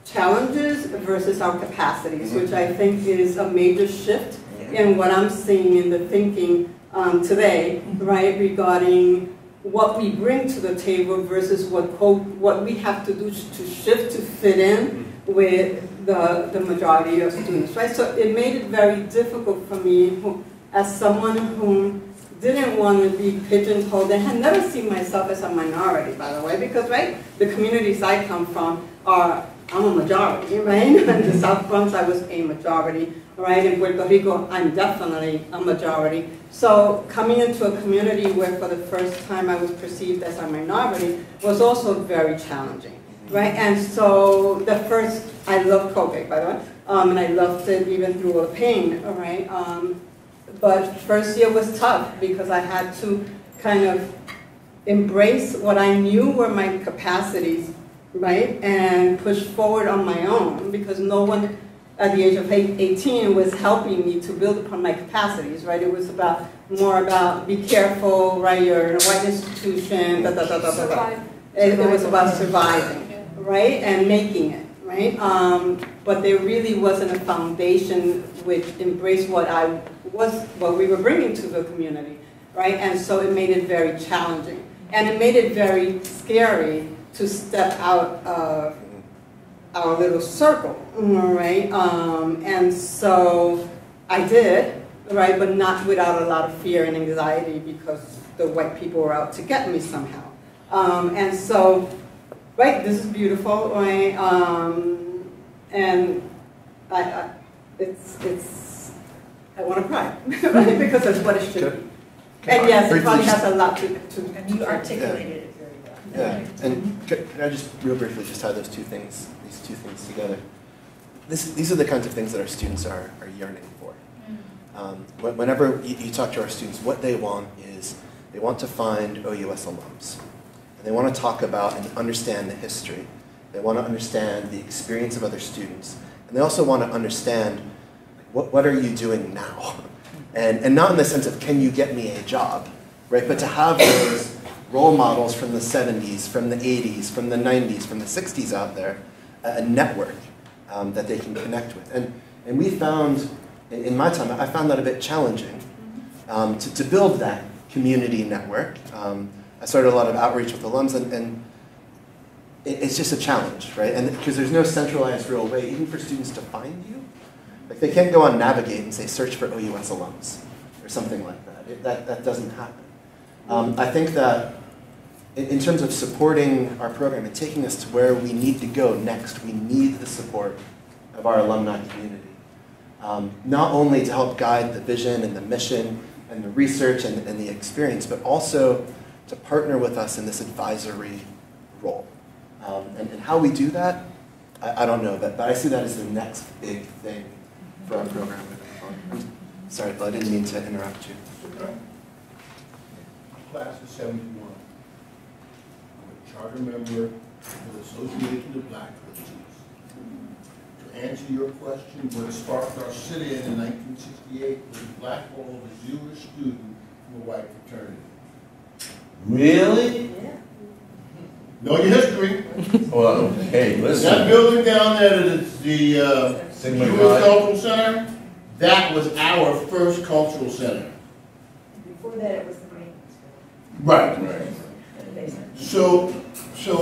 challenges versus our capacities, which I think is a major shift in what I'm seeing in the thinking today, right, regarding what we bring to the table versus what we have to do to shift to fit in with the majority of students, right? So it made it very difficult for me as someone who didn't want to be pigeonholed and had never seen myself as a minority, by the way, because, right, the communities I come from I'm a majority, right? In the South Bronx, I was a majority, right? In Puerto Rico, I'm definitely a majority. So coming into a community where for the first time I was perceived as a minority was also very challenging, right? And so I loved Colgate, by the way, and I loved it even through all the pain, all right? But first year was tough because I had to kind of embrace what I knew were my capacities, right? And push forward on my own, because no one at the age of 18 was helping me to build upon my capacities, right? It was more about be careful, right? You're in a white institution, da da da da da. It was about surviving, right? And making it, right? But there really wasn't a foundation which embraced what we were bringing to the community, right? And so it made it very challenging. And it made it very scary to step out of our little circle, right? And so I did, right? But not without a lot of fear and anxiety, because the white people were out to get me somehow. And so, right, this is beautiful, right? And I want to cry, right? Because that's what it should be. And yes, it probably has a lot to And you articulated it very well. Yeah, and can I just real briefly just tie these two things together? These are the kinds of things that our students are yearning for. Whenever you talk to our students, what they want is they want to find OUS alums. And they want to talk about and understand the history. They want to understand the experience of other students. And they also want to understand what are you doing now? And not in the sense of, can you get me a job, right? But to have those role models from the 70s, from the 80s, from the 90s, from the 60s out there, a network that they can connect with. And we found, in my time, I found that a bit challenging to build that community network. I started a lot of outreach with alums, and it's just a challenge, right? And because there's no centralized real way, even for students to find you. Like they can't go on Navigate and say, search for OUS alums, or something like that. That doesn't happen. I think that in terms of supporting our program and taking us to where we need to go next, we need the support of our alumni community. Not only to help guide the vision and the mission and the research and the experience, but also to partner with us in this advisory role. And how we do that, I don't know, but I see that as the next big thing for our program. I'm sorry, Bill, I didn't mean to interrupt you. Okay. Class of 71. I'm a charter member of the Association of Black Colleges. To answer your question, what sparked our sit-in in 1968 was the blackball of a Jewish student from a white fraternity. Really? Yeah. Know your history. Well, hey, listen. That building down there, the Sigma Jewish Chi. Cultural Center, that was our first cultural center. Before that, it was the main. Right. The basement. So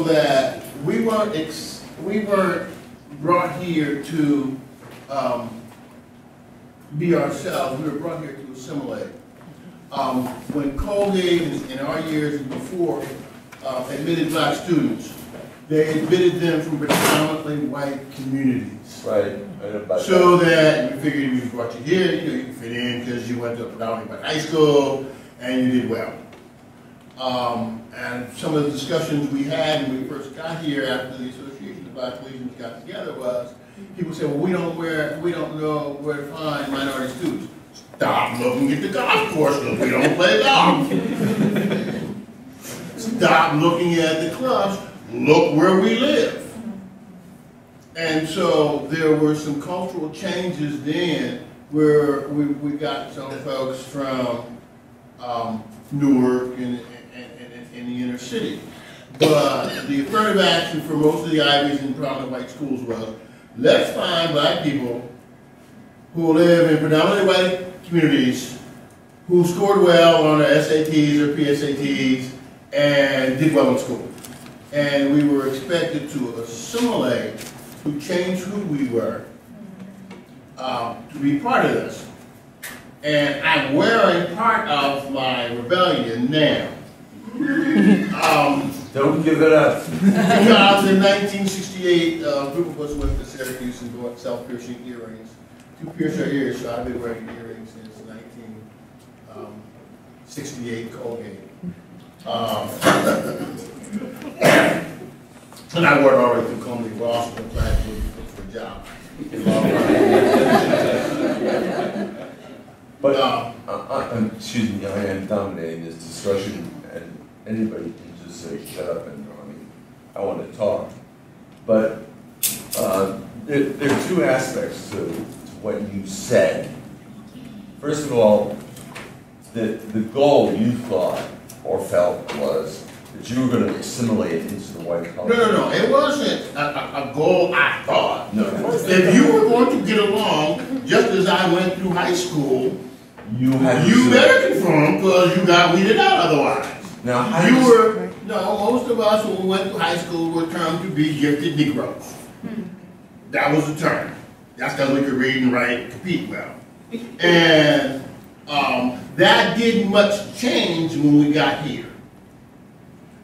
that we weren't brought here to be ourselves. We were brought here to assimilate. When Colgate in our years and before admitted black students, they admitted them from predominantly white communities. Right. So that we figured we brought you here, you can fit in because you went to a predominantly white high school and you did well. And some of the discussions we had when we first got here after the Association of Black Collegians got together was, people said, well, we don't know where to find minority students. Stop looking at the golf course because we don't play golf. Stop looking at the clubs, look where we live. And so there were some cultural changes then where we got some folks from Newark and the inner city. But the affirmative action for most of the Ivies and predominantly white schools was, let's find black people who live in predominantly white communities who scored well on their SATs or PSATs and did well in school. And we were expected to assimilate, to change who we were, to be part of this. And I'm wearing part of my rebellion now. Don't give it up. Because in 1968, a group of us went to Syracuse and bought self-piercing earrings to pierce our ears. So I've been wearing earrings since 1968 Colgate. And I worked all the way through Columbia Law School trying to look for a job. But, excuse me, I am dominating this discussion, and anybody can just say, shut up, and I want to talk. But there are two aspects to what you said. First of all, the goal you thought or felt was that you were going to assimilate into the white culture. No. It wasn't a goal I thought. No. If you were going to get along, just as I went through high school, you better conform because you got weeded out otherwise. Now, most of us when we went to high school were termed to be gifted Negroes. That was the term. That's because we could read and write and compete well. And that didn't much change when we got here.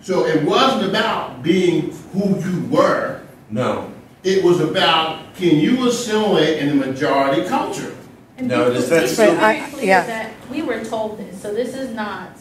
So it wasn't about being who you were. No. It was about, can you assimilate in the majority culture? And No, it's that's very clear that we were told this, so this is not.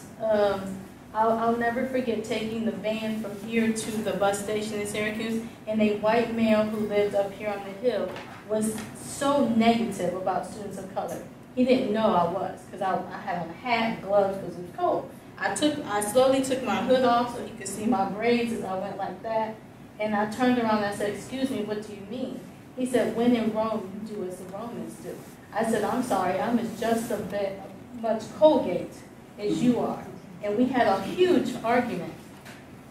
I'll never forget taking the van from here to the bus station in Syracuse, and a white male who lived up here on the hill was so negative about students of color. He didn't know I was, because I had on a hat and gloves because it was cold. I slowly took my hood off so he could see my braids as I went like that. And I turned around and I said, "Excuse me, what do you mean?" He said, "When in Rome, you do as the Romans do." I said, "I'm sorry, I'm as just a bit much Colgate as you are." And we had a huge argument.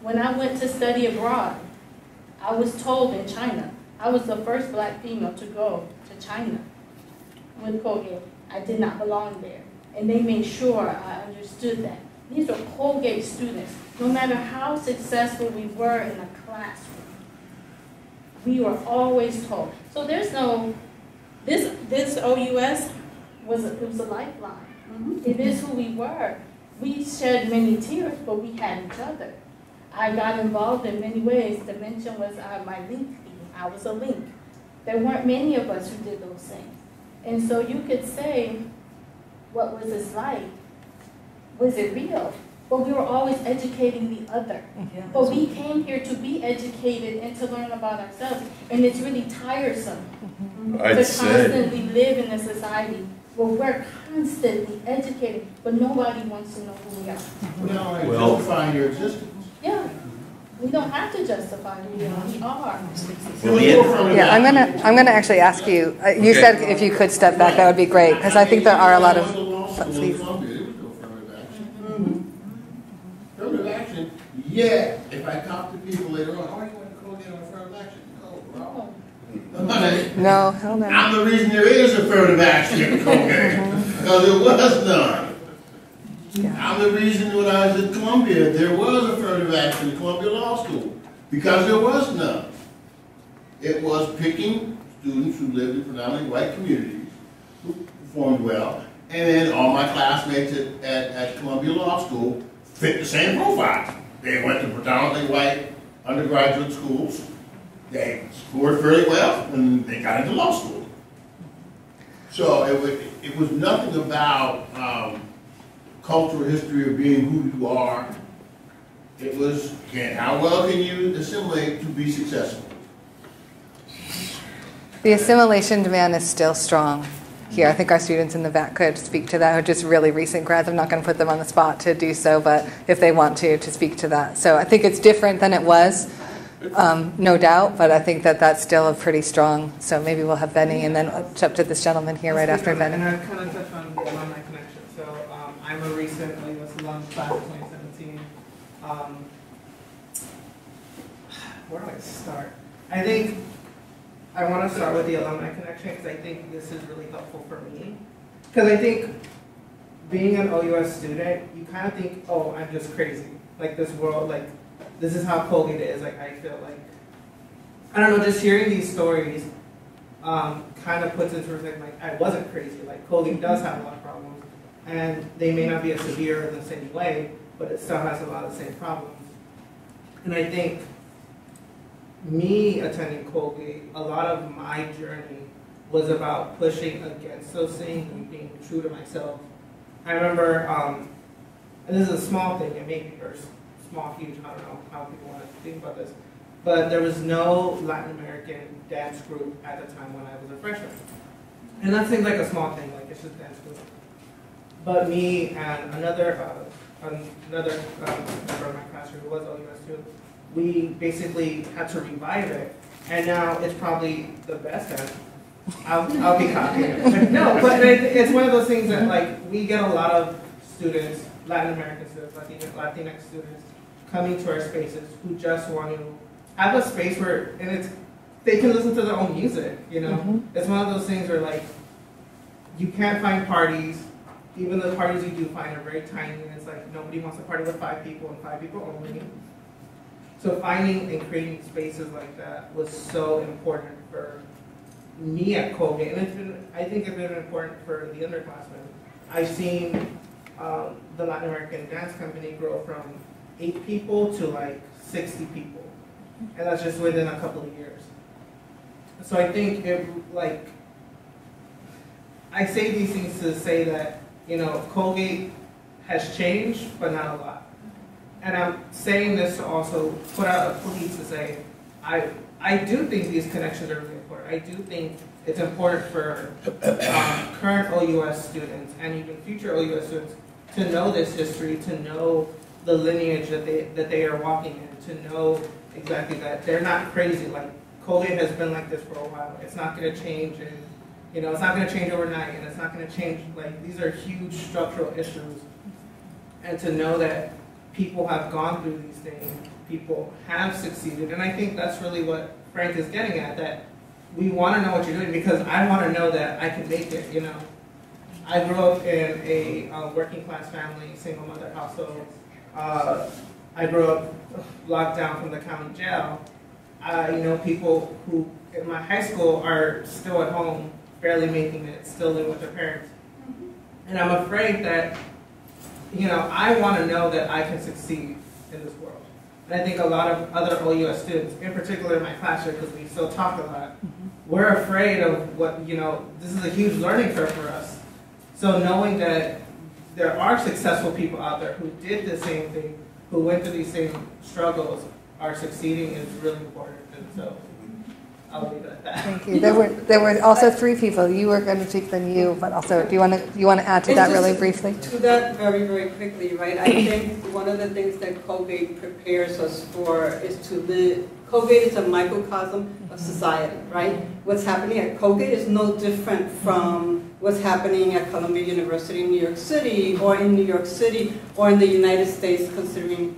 When I went to study abroad, I was told in China, I was the first black female to go to China with Colgate. I did not belong there. And they made sure I understood that. These are Colgate students. No matter how successful we were in a classroom, we were always told. So there's no, this OUS was a lifeline. It is who we were. We shed many tears, but we had each other. I got involved in many ways. The mention was my link team. I was a link. There weren't many of us who did those things. And so you could say, what was this like? Was it real? But we were always educating the other. Yeah, but we came here to be educated and to learn about ourselves. And it's really tiresome to constantly live in a society where we're constantly educated, but nobody wants to know who we are. Well, justify your existence. Yeah. We don't have to justify who we are. We are. Yeah, I'm gonna actually ask you. You said if you could step back, that would be great, because I think there are a lot of. Please. Affirmative action. Yeah. If I talk to people later on, you want to Colgate on affirmative action? No, hell no. I'm the reason there is affirmative action in Colgate, because there was none. Yeah. I'm the reason when I was at Columbia, there was affirmative action in Columbia Law School, because there was none. It was picking students who lived in predominantly white communities, who performed well, and then all my classmates at Columbia Law School fit the same profile. They went to predominantly white undergraduate schools. They scored fairly well, and they got into law school. So it was nothing about cultural history of being who you are. It was, again, how well can you assimilate to be successful? The assimilation demand is still strong here. I think our students in the back could speak to that, who are just really recent grads. I'm not going to put them on the spot to do so, but if they want to speak to that. So I think it's different than it was, no doubt, but I think that's still a pretty strong. So maybe we'll have Benny, and then jump to this gentleman here right after Benny. And I kind of touched on the alumni connection. So I'm a recent U.S. alum, class of 2017. Where do I start? I think I want to start with the alumni connection, because I think this is really helpful for me. Because I think being an OUS student, you kind of think, oh, I'm just crazy. Like this world, like this is how Colgate is. Like I feel like, I don't know, just hearing these stories kind of puts into perspective, like I wasn't crazy. Like Colgate does have a lot of problems, and they may not be as severe in the same way, but it still has a lot of the same problems. And I think me attending Colgate, a lot of my journey was about pushing against those things and being true to myself. I remember, and this is a small thing, it may be small, huge, I don't know how people want to think about this, but there was no Latin American dance group at the time when I was a freshman. And that seems like a small thing, like it's just dance group. But me and another member of my class who was OUS too, we basically had to revive it, and now it's probably the best dance. I'll be copying. No, but it's one of those things that like we get a lot of students, Latin American students, Latinx students, coming to our spaces who just want to have a space where, and they can listen to their own music. You know, it's one of those things where like you can't find parties. Even the parties you do find are very tiny, and it's like nobody wants to party with 5 people and 5 people only. So finding and creating spaces like that was so important for me at Colgate, and I think it's been important for the underclassmen. I've seen the Latin American Dance Company grow from 8 people to like 60 people, and that's just within a couple of years. So I think I say these things to say that, you know, Colgate has changed, but not a lot. And I'm saying this to also put out a plea to say, I do think these connections are really important. I do think it's important for current OUS students and even future OUS students to know this history, to know the lineage that they are walking in, to know exactly that they're not crazy. Like, Colgate has been like this for a while. It's not going to change, and it's not going to change overnight, and it's not going to change. Like, these are huge structural issues, and to know that people have gone through these things, people have succeeded, and I think that's really what Frank is getting at. That we want to know what you're doing because I want to know that I can make it. I grew up in a working class family, single mother household. I grew up locked down from the county jail. People who in my high school are still at home, barely making it, still living with their parents. And I'm afraid that, I want to know that I can succeed in this world. And I think a lot of other OUS students, in particular in my class here, because we still talk a lot, we're afraid of what, this is a huge learning curve for us. So knowing that there are successful people out there who did the same thing, who went through these same struggles, are succeeding is really important. And so I'll leave it at that. Thank you. There were also three people. You were going to speak, then you, but also, do you want to add to that really briefly? To that very, very quickly, right? I think one of the things that Colgate prepares us for is to live. Colgate is a microcosm of society, right? What's happening at Colgate is no different from what's happening at Columbia University in New York City, or in New York City, or in the United States, considering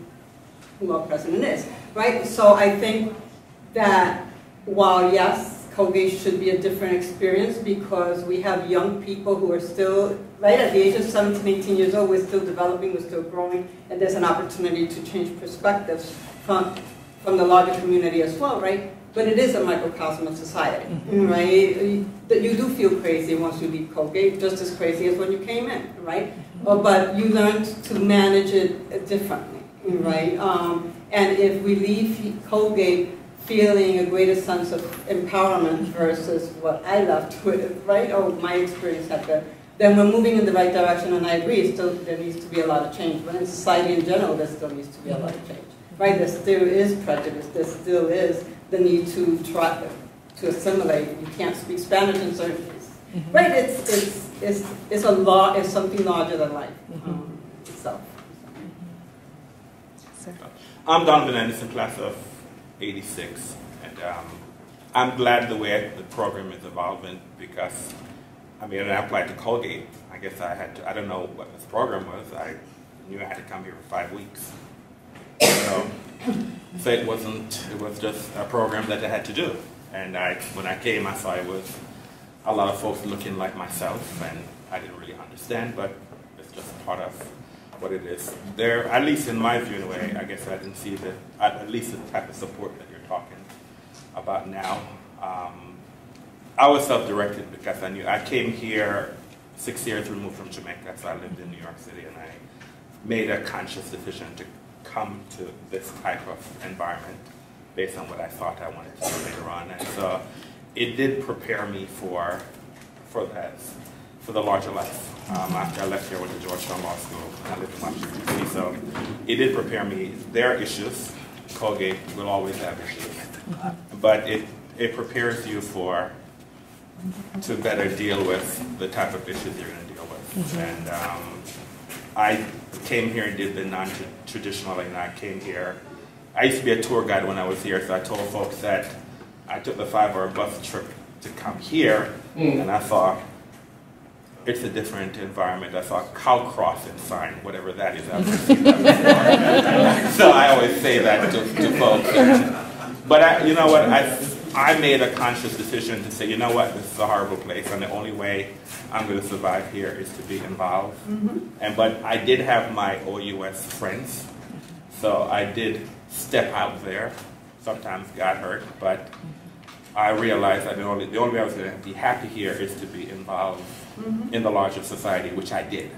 who our president is, right? So I think that while, yes, Colgate should be a different experience because we have young people who are still, right, at the age of 17, 18 years old, we're still developing, we're still growing, and there's an opportunity to change perspectives from the larger community as well, right? But it is a microcosm of society, right? You do feel crazy once you leave Colgate, just as crazy as when you came in, right? But you learn to manage it differently, right? And if we leave Colgate feeling a greater sense of empowerment versus what I left with, right? Or my experience had been, then we're moving in the right direction, and I agree, there needs to be a lot of change. But in society in general, there still needs to be a lot of change, right? There still is prejudice, there still is the need to try to assimilate. You can't speak Spanish in certain places, right? It's a law. It's something larger than life itself. I'm Donovan Anderson, class of '86, and I'm glad the way the program is evolving because, when I applied to Colgate, I guess I had to. I don't know what this program was. I knew I had to come here for 5 weeks. So it was just a program that I had to do. And when I came, I saw it was a lot of folks looking like myself, and I didn't really understand, but it's just part of what it is. There, at least in my view, anyway, I guess I didn't see at least the type of support that you're talking about now. I was self-directed because I knew I came here 6 years removed from Jamaica, so I lived in New York City, and I made a conscious decision to come to this type of environment based on what I thought I wanted to do later on. And so it did prepare me for the larger life. After I left here, I went to Georgetown Law School, and I lived in Washington, D.C. So it did prepare me. There are issues. Colgate will always have issues. But it prepares you to better deal with the type of issues you're going to deal with. And I came here and did the non-traditional, and I came here. I used to be a tour guide when I was here, so I told folks that I took the 5-hour bus trip to come here, and I thought, it's a different environment. I saw a cow crossing sign, whatever that is. I've never seen that before. So I always say that to folks. But you know what? I made a conscious decision to say, you know what? This is a horrible place, and the only way I'm going to survive here is to be involved. But I did have my OUS friends, so I did step out there. Sometimes got hurt, but I realized that the only way I was going to be happy here is to be involved in the larger society, which I did.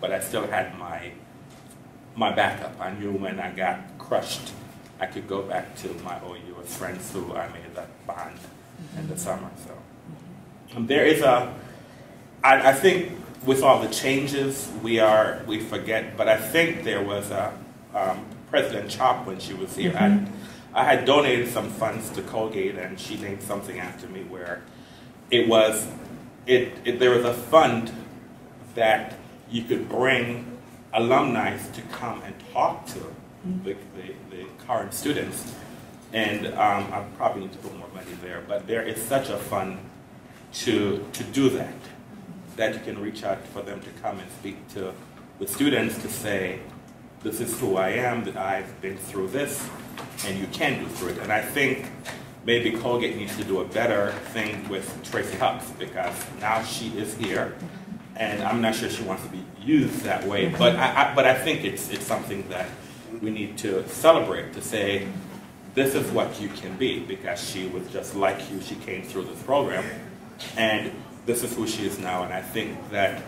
But I still had my backup. I knew when I got crushed, I could go back to my OUS friends who I made that bond in the summer. So there is I think with all the changes, we forget, but I think there was President Chop when she was here. I had donated some funds to Colgate, and she named something after me where there was a fund that you could bring alumni to come and talk to the current students. And I probably need to put more money there, but there is such a fund to do that you can reach out for them to come and speak to the students to say, this is who I am, that I've been through this, and you can do through it. And I think maybe Colgate needs to do a better thing with Tracy Hucks, because now she is here, and I'm not sure she wants to be used that way, but I think it's something that we need to celebrate, to say, this is what you can be, because she was just like you, she came through this program, and this is who she is now. And I think that,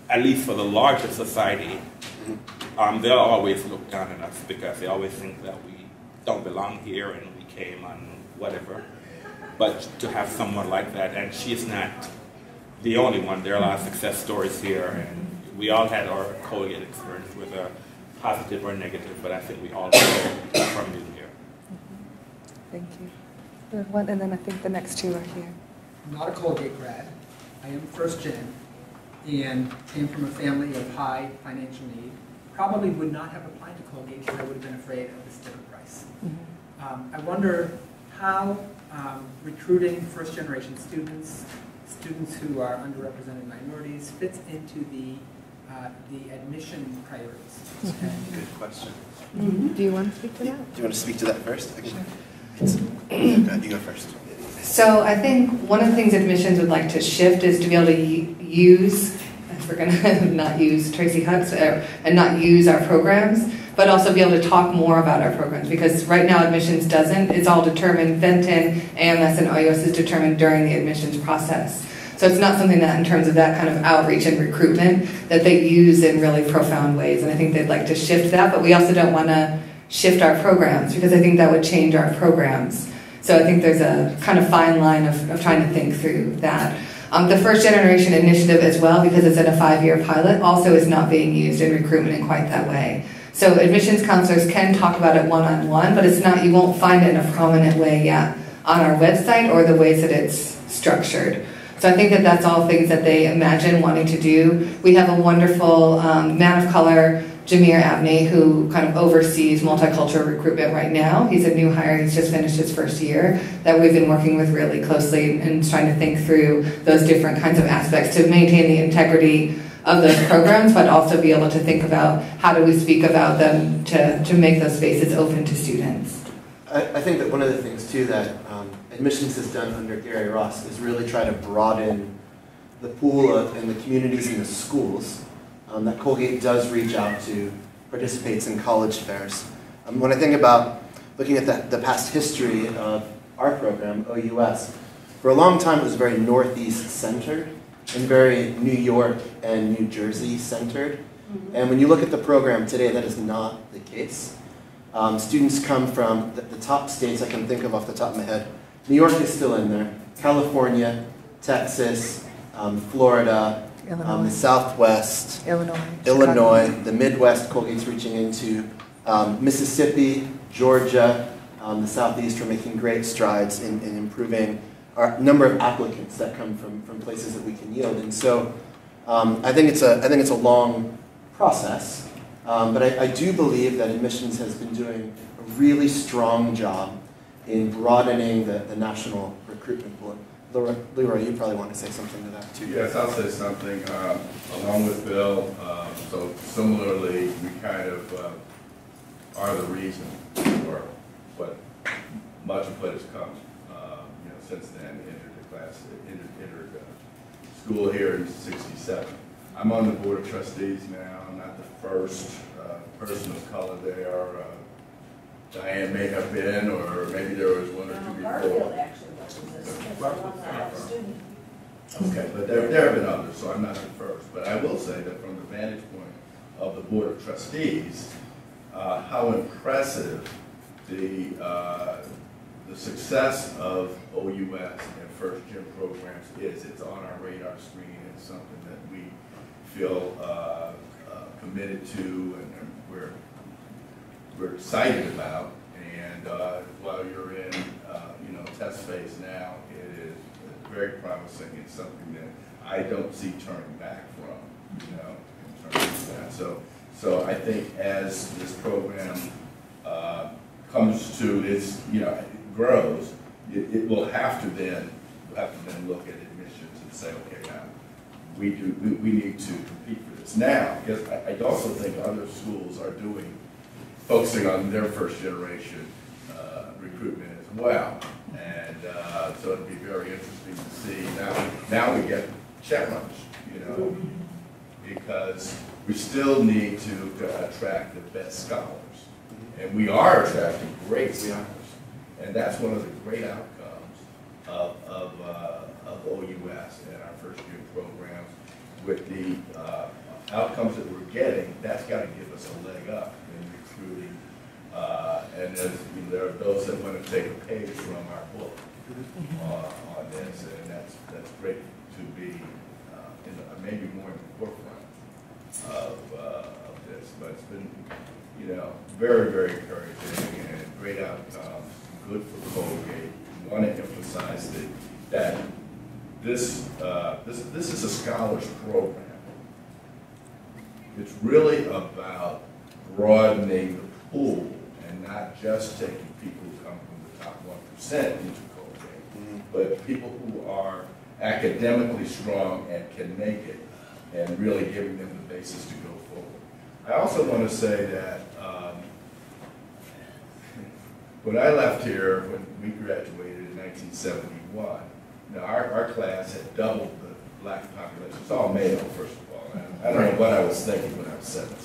at least for the larger society, they'll always look down on us, because they always think that we don't belong here and we came on whatever. But to have someone like that, and she's not the only one, there are a lot of success stories here, and we all had our Colgate experience, whether positive or negative, but I think we all learned from being here. Thank you. There's one, and then I think the next two are here. I'm not a Colgate grad. I am first gen and came from a family of high financial need. Probably would not have applied to Colgate because I would have been afraid of the sticker price. I wonder how recruiting first generation students who are underrepresented minorities fits into the admission priorities. Good question. Do you want to speak to that? Do you want to speak to that first? Okay. You go first. So I think one of the things admissions would like to shift is to be able to use, if we're going to not use Tracy Hucks and not use our programs, but also be able to talk more about our programs, because right now admissions doesn't. It's all determined, Fenton, AMS, and OUS is determined during the admissions process. So it's not something that, in terms of that kind of outreach and recruitment, that they use in really profound ways. And I think they'd like to shift that, but we also don't want to shift our programs, because I think that would change our programs. So I think there's a kind of fine line of trying to think through that. The first generation initiative as well, because it's in a 5-year pilot, also is not being used in recruitment in quite that way. So admissions counselors can talk about it one-on-one, but it's not, you won't find it in a prominent way yet on our website or the ways that it's structured. So I think that that's all things that they imagine wanting to do. We have a wonderful man of color, Jameer Abney, who kind of oversees multicultural recruitment right now. He's a new hire, he's just finished his first year, that we've been working with really closely and trying to think through those different kinds of aspects to maintain the integrity of those programs, but also be able to think about how do we speak about them to make those spaces open to students. I think that one of the things too that admissions has done under Gary Ross is really try to broaden the pool and the communities in the schools that Colgate does reach out to, participates in college fairs. When I think about looking at the past history of our program, OUS, for a long time it was very Northeast centered and very New York and New Jersey centered. And when you look at the program today, that is not the case. Students come from the top states I can think of off the top of my head. New York is still in there, California, Texas, Florida, the Southwest, Illinois, the Midwest, Colgate's reaching into, Mississippi, Georgia, the Southeast. We're making great strides in improving our number of applicants that come from places that we can yield. And so I think it's a long process, but I do believe that admissions has been doing a really strong job in broadening the national recruitment pool. Leroy, you probably want to say something to that too. Yes, I'll say something along with Bill. So similarly, we kind of are the reason for what much of what has come. Since then, entered school here in '67. I'm on the board of trustees now. I'm not the first person of color there. Diane may have been, or maybe there was one or two before. Garfield actually was student. Okay, but there have been others, so I'm not the first. But I will say that from the vantage point of the Board of Trustees, how impressive the success of OUS and first gen programs is. It's on our radar screen. It's something that we feel committed to, and we're excited about. And while you're in test phase now, it is very promising and something that I don't see turning back from, you know, in terms of that. So I think as this program comes to its, you know, grows, it will have to then look at admissions and say, okay, now we need to compete for this now, because I also think other schools are focusing on their first generation recruitment as well, and so it'll be very interesting to see. Now we get challenged, you know, because we still need to attract the best scholars, and we are attracting great scholars, and that's one of the great outcomes of OUS and our first year programs. With the outcomes that we're getting, that's got to give us a leg up in recruiting. And there are those that want to take a page from our book on this, and that's great to be maybe more in the forefront of this. But it's been, you know, very, very encouraging and great outcomes, good for Colgate. We want to emphasize that this is a scholars program. It's really about broadening the pool and not just taking people who come from the top 1% into Colgate, but people who are academically strong and can make it, and really giving them the basis to go forward. I also want to say that when I left here, when we graduated in 1971, now our class had doubled the black population. It's all male, first of all. I don't know what I was thinking when I was 17.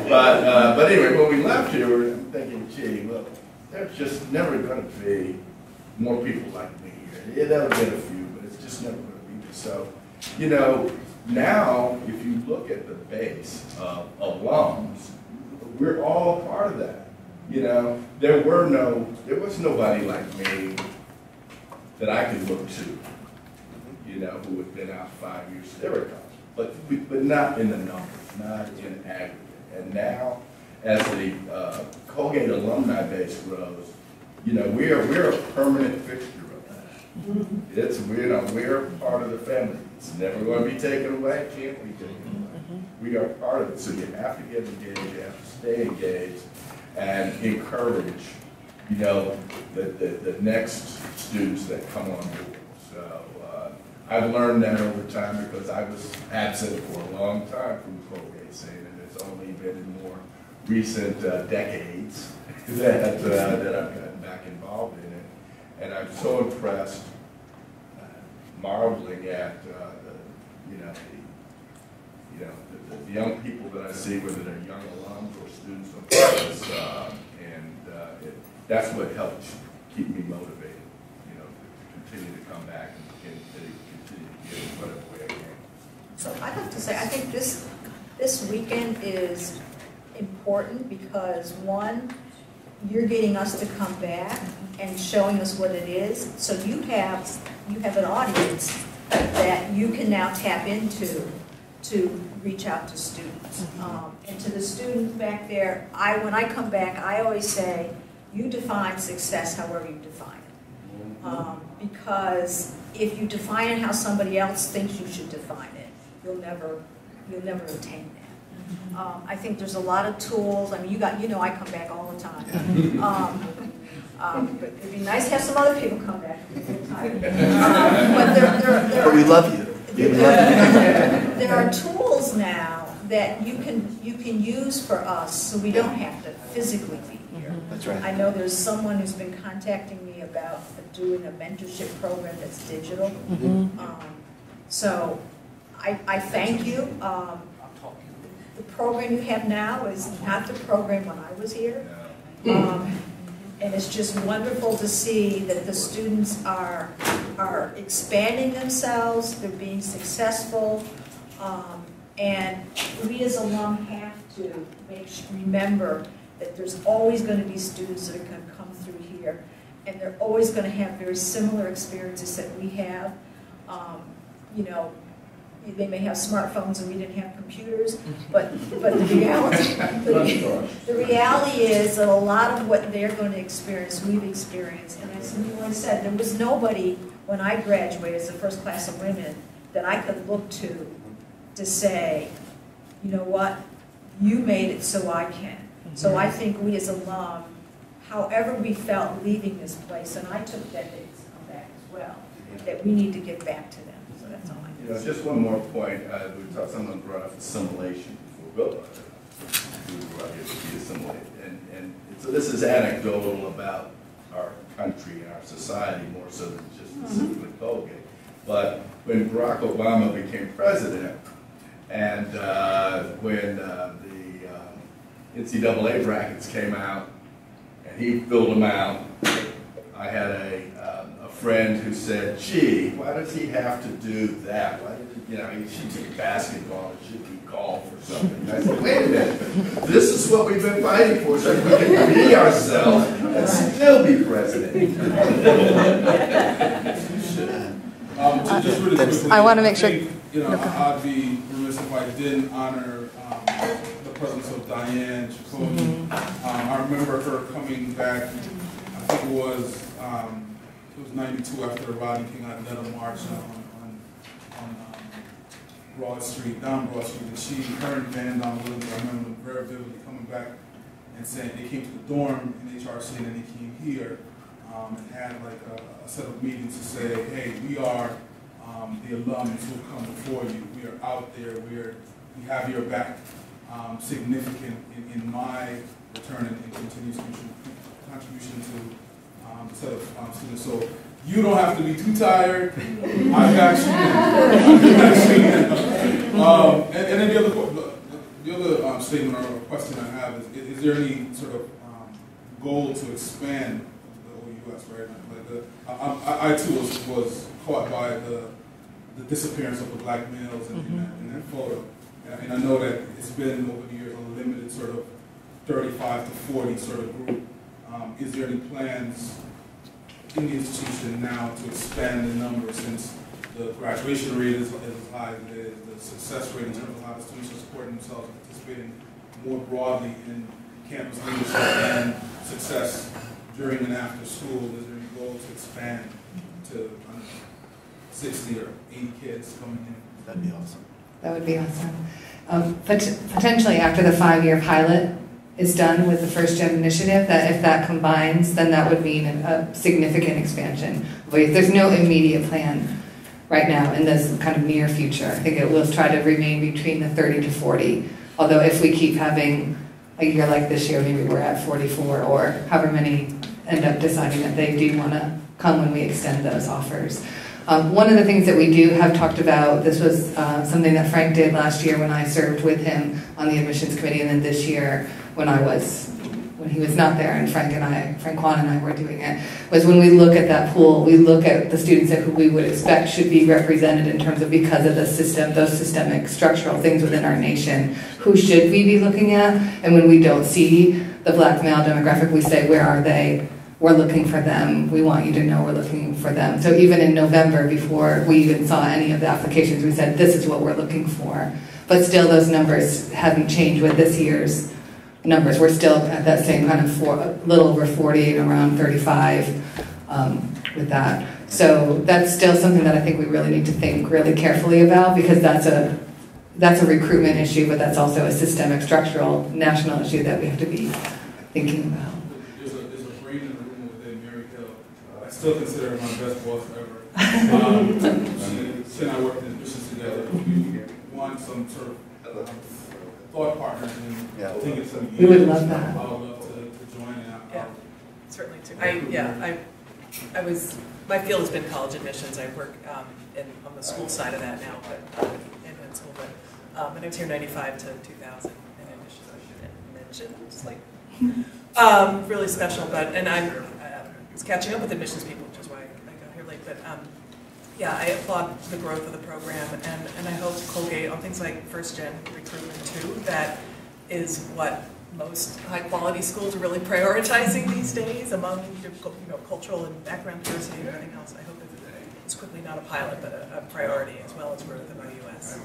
But anyway, when we left here, we were thinking, gee, look, there's just never going to be more people like me here. Yeah, there'll be a few, but it's just never going to be so. You know, now if you look at the base of alums, we're all part of that. You know, there was nobody like me that I could look to, you know, who had been out 5 years. There were college, but not in the numbers, not in aggregate. And now, as the Colgate alumni base grows, you know, we're a permanent fixture of that. We're part of the family. It's never going to be taken away. Can't be taken away. We are part of it. So you have to get engaged. You have to stay engaged and encourage, you know, the next students that come on board. So I've learned that over time because I was absent for a long time from the Colgate scene, and it's only been in more recent decades that I've gotten back involved in it. And I'm so impressed, marveling at the young people that I see, whether they're young alums or students on campus, that's what helps keep me motivated, you know, to continue to come back and continue to give whatever way I can. So I'd have to say, I think this weekend is important because, one, you're getting us to come back and showing us what it is. So you have an audience that you can now tap into to reach out to students. And to the students back there, when I come back, I always say, you define success however you define it. Because if you define it how somebody else thinks you should define it, you'll never attain that. I think there's a lot of tools. I mean, I come back all the time. But it'd be nice to have some other people come back. But we love you. There are tools now that you can use for us, so we don't have to physically be here. That's right. I know there's someone who's been contacting me about doing a mentorship program that's digital. So I thank you. The program you have now is not the program when I was here. And it's just wonderful to see that the students are expanding themselves, they're being successful, and we as alum have to remember that there's always going to be students that are going to come through here, and they're always going to have very similar experiences that we have. You know, they may have smartphones and we didn't have computers, but the reality is that a lot of what they're going to experience, we've experienced. And as I said, there was nobody when I graduated as the first class of women that I could look to say, you know what, you made it so I can. So I think we as alum, however we felt leaving this place, and I took decades to come back as well, that we need to give back to them. So that's all I can say. Just one more point. Someone brought up assimilation before Bill brought it up. We brought here to be assimilated. And so this is anecdotal about our country and our society more so than just specifically Colgate. But when Barack Obama became president, and when the NCAA brackets came out, and he filled them out, I had a friend who said, "Gee, why does he have to do that? Why did he should take basketball, it should be golf or something." And I said, "Wait a minute, this is what we've been fighting for, so we can be ourselves and still be president." Just really quickly, I want to make sure. I'd be remiss if I didn't honor the presence of Diane Chacon. I remember her coming back. I think it was 92 after Rodney King had led a march on Broad Street, down Broad Street, and her and Van Don Williams, I remember them very vividly coming back and saying they came to the dorm in HRC and then they came here and had like a set of meetings to say, hey, we are the alums who come before you. We are out there. We have your back. Significant in my return and continuous contribution to the set of students. So you don't have to be too tired. I got you. And then the other statement or question I have is there any sort of goal to expand the OUS, right? Like I too was caught by the disappearance of the black males in that photo. And I know that it's been over the years a limited sort of 35 to 40 sort of group. Is there any plans in the institution now to expand the number since the graduation rate is as high as it is, the success rate in terms of how the students are supporting themselves and participating more broadly in campus leadership and success during and after school? Is there any goal to expand to 60 or 80 kids coming in? That'd be awesome. That would be awesome. Potentially after the 5-year pilot is done with the first gen initiative, that if that combines, then that would mean a significant expansion. There's no immediate plan right now in this kind of near future. I think it will try to remain between the 30 to 40. Although if we keep having a year like this year, maybe we're at 44 or however many end up deciding that they do want to come when we extend those offers. One of the things that we do have talked about, this was something that Frank did last year when I served with him on the admissions committee, and then this year when he was not there, and Frank Kwan and I were doing it, was when we look at that pool, we look at the students that who we would expect should be represented in terms of, because of the system, those systemic structural things within our nation, who should we be looking at? And when we don't see the black male demographic, we say, where are they? We're looking for them. We want you to know we're looking for them. So even in November, before we even saw any of the applications, we said, this is what we're looking for. But still, those numbers haven't changed with this year's numbers. We're still at that same kind of a little over 40 and around 35 with that. So that's still something that I think we really need to think really carefully about, because that's a recruitment issue, but that's also a systemic, structural, national issue that we have to be thinking about. I still consider her my best boss ever. She and I worked in admissions together. We want some sort of thought partners in thinking some years. We would love that. I would love to join in. Yeah, certainly too. My field has been college admissions. I work on the school side of that now, but in school. But and I was here 95 to 2000 in admissions. Like really special. But I was catching up with admissions people, which is why I got here late. But yeah, I applaud the growth of the program, and I hope Colgate on things like first gen recruitment too. That is what most high quality schools are really prioritizing these days among cultural and background diversity and everything else. I hope it's quickly not a pilot, but a priority as well as growth of OUS.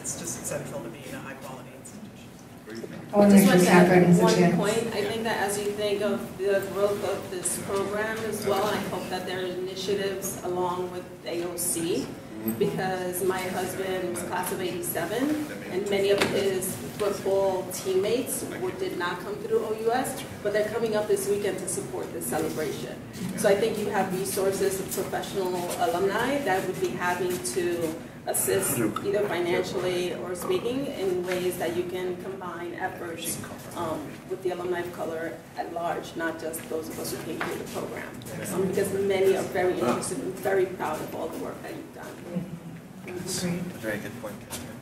It's just central to being a high-quality institution. I just want to add one point. I think that as you think of the growth of this program as well, I hope that there are initiatives along with AOC, because my husband was class of '87, and many of his football teammates did not come through OUS, but they're coming up this weekend to support this celebration. So I think you have resources of professional alumni that would be having to assist either financially or speaking in ways that you can combine efforts with the alumni of color at large, not just those of us who came through the program. Because many are very interested and very proud of all the work that you've done. That's a very good point.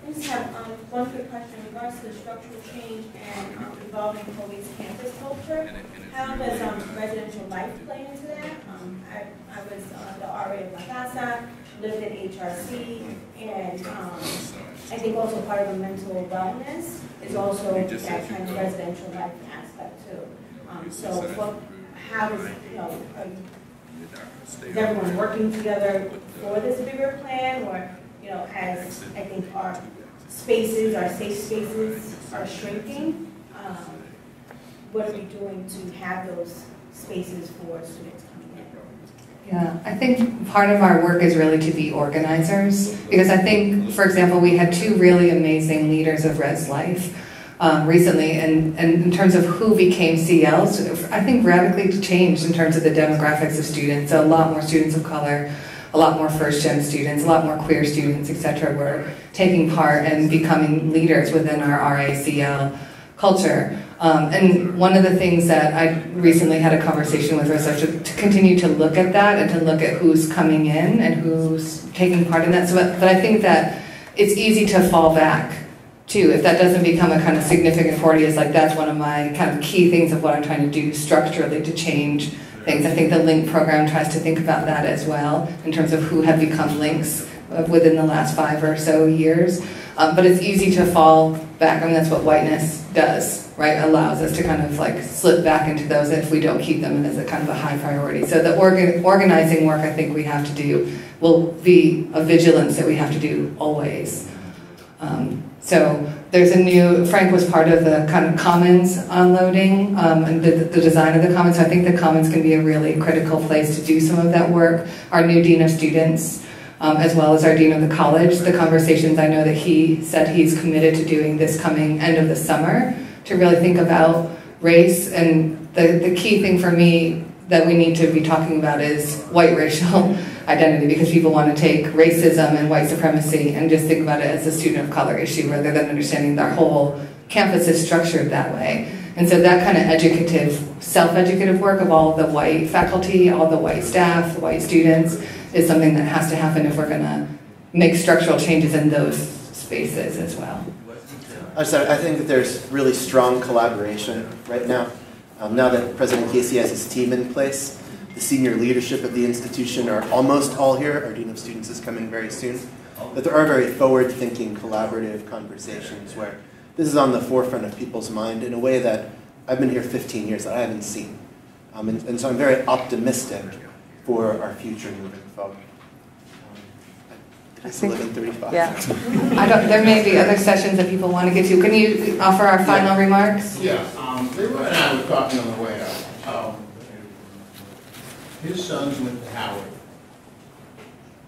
I just have one quick question in regards to the structural change and involving Colgate's campus culture. How does residential life play into that? I was the RA of La Casa, lived at HRC, and I think also part of the mental wellness is also that kind of residential life aspect too. How is, is everyone working together for this bigger plan, or as I think our spaces, our safe spaces are shrinking, what are we doing to have those spaces for students coming in? Yeah, I think part of our work is really to be organizers, because I think, for example, we had 2 really amazing leaders of Res Life recently, and in terms of who became CLs, I think radically changed in terms of the demographics of students. So a lot more students of color, a lot more first-gen students, a lot more queer students, etc., were taking part and becoming leaders within our RACL culture. And one of the things that I recently had a conversation with research to continue to look at that and to look at who's coming in and who's taking part in that. So, but I think that it's easy to fall back too. If that doesn't become a kind of significant 40, is like that's one of my kind of key things of what I'm trying to do structurally to change things. I think the LINK program tries to think about that as well in terms of who have become links within the last 5 or so years. But it's easy to fall back. I mean, that's what whiteness does, right? Allows us to kind of like slip back into those if we don't keep them as a kind of a high priority. So the organizing work I think we have to do will be a vigilance that we have to do always. So there's a new, Frank was part of the kind of commons unloading and the design of the commons. So I think the commons can be a really critical place to do some of that work. Our new Dean of Students, as well as our Dean of the College, the conversations I know that he said he's committed to doing this coming end of the summer to really think about race. And the key thing for me that we need to be talking about is white racial identity, because people want to take racism and white supremacy and just think about it as a student of color issue rather than understanding their whole campus is structured that way. And so that kind of educative, self-educative work of all the white faculty, all the white staff, the white students is something that has to happen if we're going to make structural changes in those spaces as well. I think that there's really strong collaboration right now. Now that President Casey has his team in place, the senior leadership of the institution are almost all here. Our Dean of Students is coming very soon. But there are very forward-thinking, collaborative conversations where this is on the forefront of people's mind in a way that I've been here 15 years that I haven't seen. And so I'm very optimistic for our future moving forward. It's 11:35. Yeah. There may be other sessions that people want to get to. Can you offer our final remarks? Yeah. Leroy and I were talking on the way out. His sons went to Howard.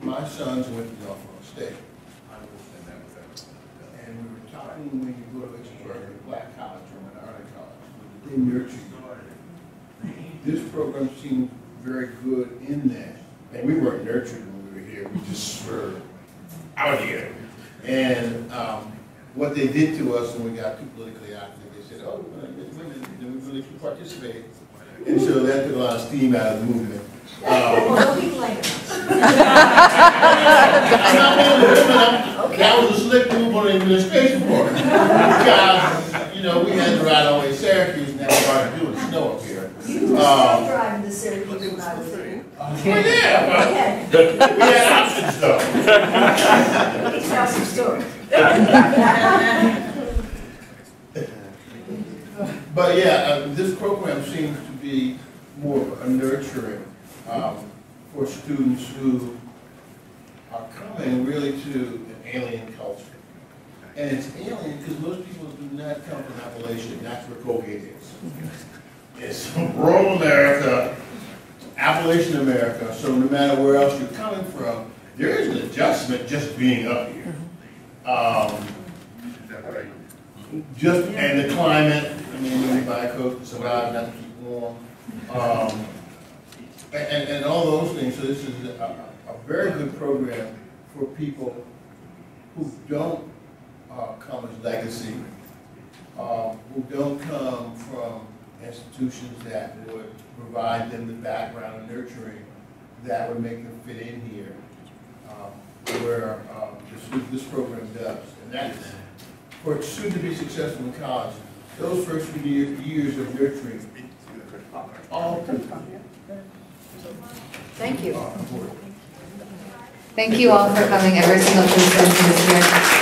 My sons went to Norfolk State. And we were talking when you go to Lynchburg, a black college or minority college, they nurture you. This program seemed very good in that. And we weren't nurtured when we were here. We just were out here. And what they did to us when we got too politically active, they said, oh, we're going to get women, and we really should participate. And so that took a lot of steam out of the movement. Don't be blaming us. That was a slick move on the administration part. Because, we had to ride all the way to Syracuse, and that was hard to do in the snow up here. You were still driving to Syracuse when I was here. Well, yeah, we had options, though. Tell some story. But yeah, this program seems to be more of a nurturing for students who coming really to an alien culture. And it's alien because most people do not come from Appalachia. That's where Colgate is. It's rural America, Appalachian America, so no matter where else you're coming from, there is an adjustment just being up here. And the climate, I mean, you need to buy a coat to survive, not to keep warm. And all those things, so this is a very good program for people who don't come as legacy, who don't come from institutions that would provide them the background and nurturing that would make them fit in here, where this program does. And that's for a student to be successful in college. Those first few years of nurturing, all Thank you. Thank you all for coming, every single person who's here.